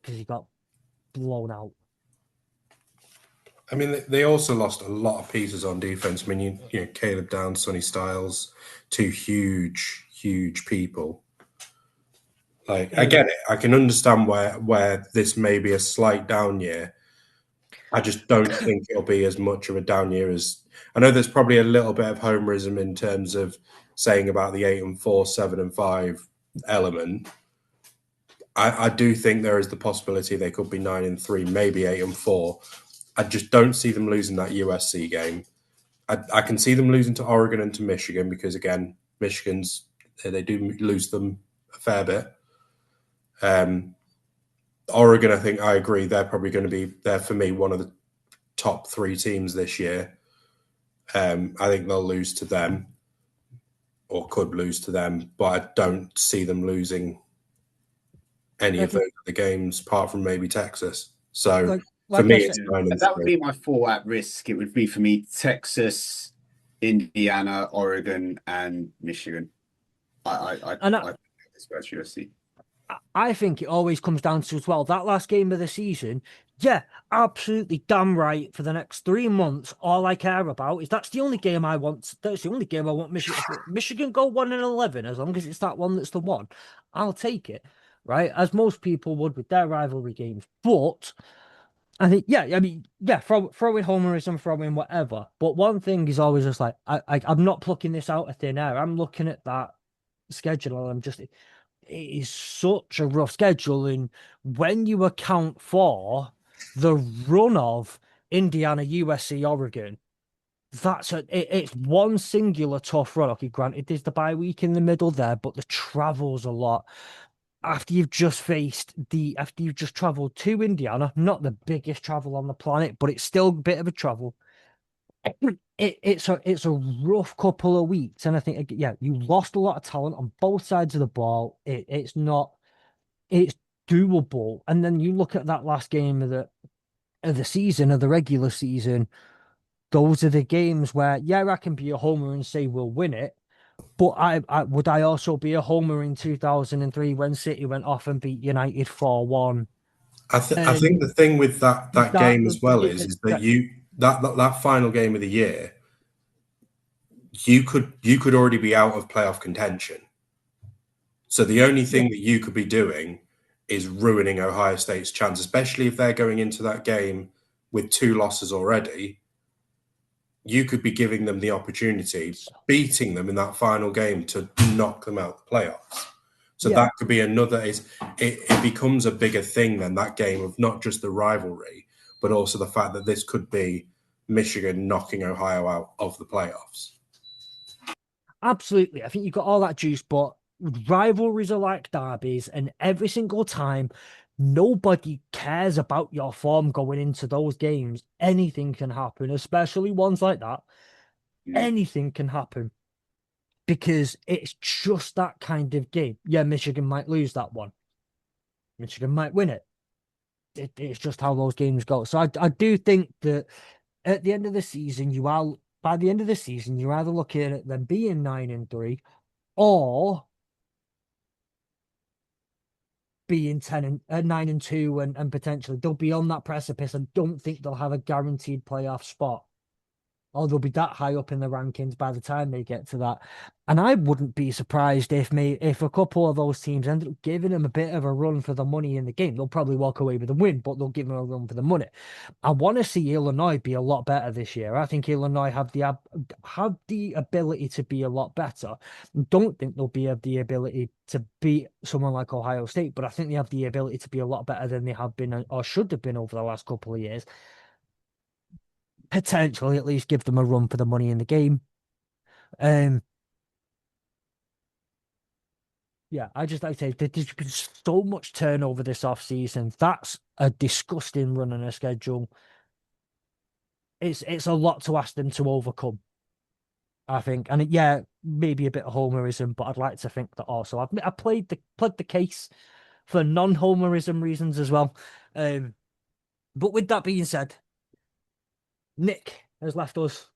because he got blown out. I mean, they also lost a lot of pieces on defense. I mean, you know, Caleb Downs, Sonny Styles, two huge people. Like, I get it. I can understand where this may be a slight down year. I just don't think it'll be as much of a down year as I know. There's probably a little bit of homerism in terms of saying about the 8-4, 7-5 element. I do think there is the possibility they could be 9-3, maybe 8-4. I just don't see them losing that USC game. I can see them losing to Oregon and to Michigan because, again, Michigan's they do lose them a fair bit. Oregon, I think I agree. They're probably going to be there for me, one of the top 3 teams this year. I think they'll lose to them or could lose to them, but I don't see them losing any of those other games apart from maybe Texas. So for me, it's 9-3. That would be my 4 at risk. It would be for me Texas, Indiana, Oregon, and Michigan. I USC. I think it always comes down to, as well, that last game of the season. Yeah, absolutely damn right. For the next 3 months, all I care about is that's the only game I want. That's the only game I want Michigan go 1-11. As long as it's that one that's the one, I'll take it. Right, as most people would with their rivalry games. But I think, yeah, I mean, yeah, throw in homerism, throw in whatever. But one thing is always just like, I'm not plucking this out of thin air. I'm looking at that schedule and I'm just, it is such a rough schedule. And when you account for the run of Indiana, USC, Oregon, it's one singular tough run. Okay, granted, there's the bye week in the middle there, but the travel's a lot. After you've just traveled to Indiana, not the biggest travel on the planet, but it's still a bit of a travel. It's a rough couple of weeks, and I think, yeah, you lost a lot of talent on both sides of the ball. It's doable, and then you look at that last game of the season, of the regular season. Those are the games where, yeah, I can be a homer and say we'll win it. But I would also be a homer in 2003 when City went off and beat United 4-1. I think the thing with that game as well is that that final game of the year, you could already be out of playoff contention. So the only thing that you could be doing is ruining Ohio State's chance, especially if they're going into that game with 2 losses already. You could be giving them the opportunity, beating them in that final game to knock them out the playoffs. So that could be another. It becomes a bigger thing than that game of not just the rivalry, but also the fact that this could be Michigan knocking Ohio out of the playoffs. Absolutely. I think you've got all that juice, but rivalries are like derbies, and every single time, nobody cares about your form going into those games. Anything can happen, especially ones like that. Anything can happen because it's just that kind of game. Yeah, Michigan might lose that one. Michigan might win it. It's just how those games go. So I do think that at the end of the season, by the end of the season, you're either looking at them being 9-3 or being 9-2 and potentially they'll be on that precipice and don't think they'll have a guaranteed playoff spot. or they'll be that high up in the rankings by the time they get to that. And I wouldn't be surprised if a couple of those teams ended up giving them a bit of a run for the money in the game. They'll probably walk away with a win, but they'll give them a run for the money. I want to see Illinois be a lot better this year. I think Illinois have the ability to be a lot better. Don't think they'll have the ability to beat someone like Ohio State, but I think they have the ability to be a lot better than they have been or should have been over the last couple of years. Potentially, at least give them a run for the money in the game. Yeah, I just like to say there's been so much turnover this offseason. That's a disgusting run on a schedule. It's a lot to ask them to overcome, I think. And yeah, maybe a bit of homerism, but I'd like to think that also I pled the case for non-homerism reasons as well. But with that being said, Nick has left us.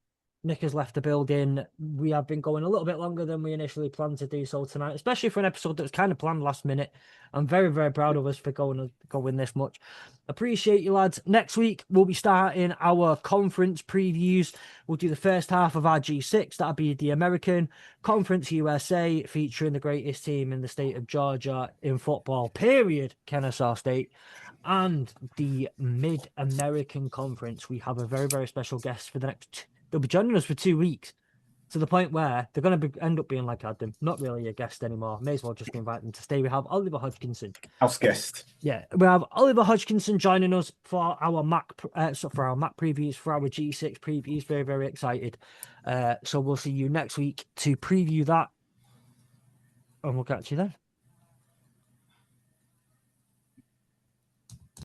Nick has left the building. We have been going a little bit longer than we initially planned to do so tonight, especially for an episode that was kind of planned last minute. I'm very, very proud of us for going this much. Appreciate you, lads. Next week, we'll be starting our conference previews. We'll do the first half of our G6. That'll be the American Conference USA, featuring the greatest team in the state of Georgia in football, period, Kennesaw State. And the Mid-American Conference, we have a very, very special guest for the next they'll be joining us for 2 weeks, to the point where they're going to end up being like Adam, not really a guest anymore. May as well just invite them to stay. We have Oliver Hodgkinson, house guest. Yeah, we have Oliver Hodgkinson joining us for our MAC previews, for our G6 previews. Very, very excited. So we'll see you next week to preview that, and we'll catch you then.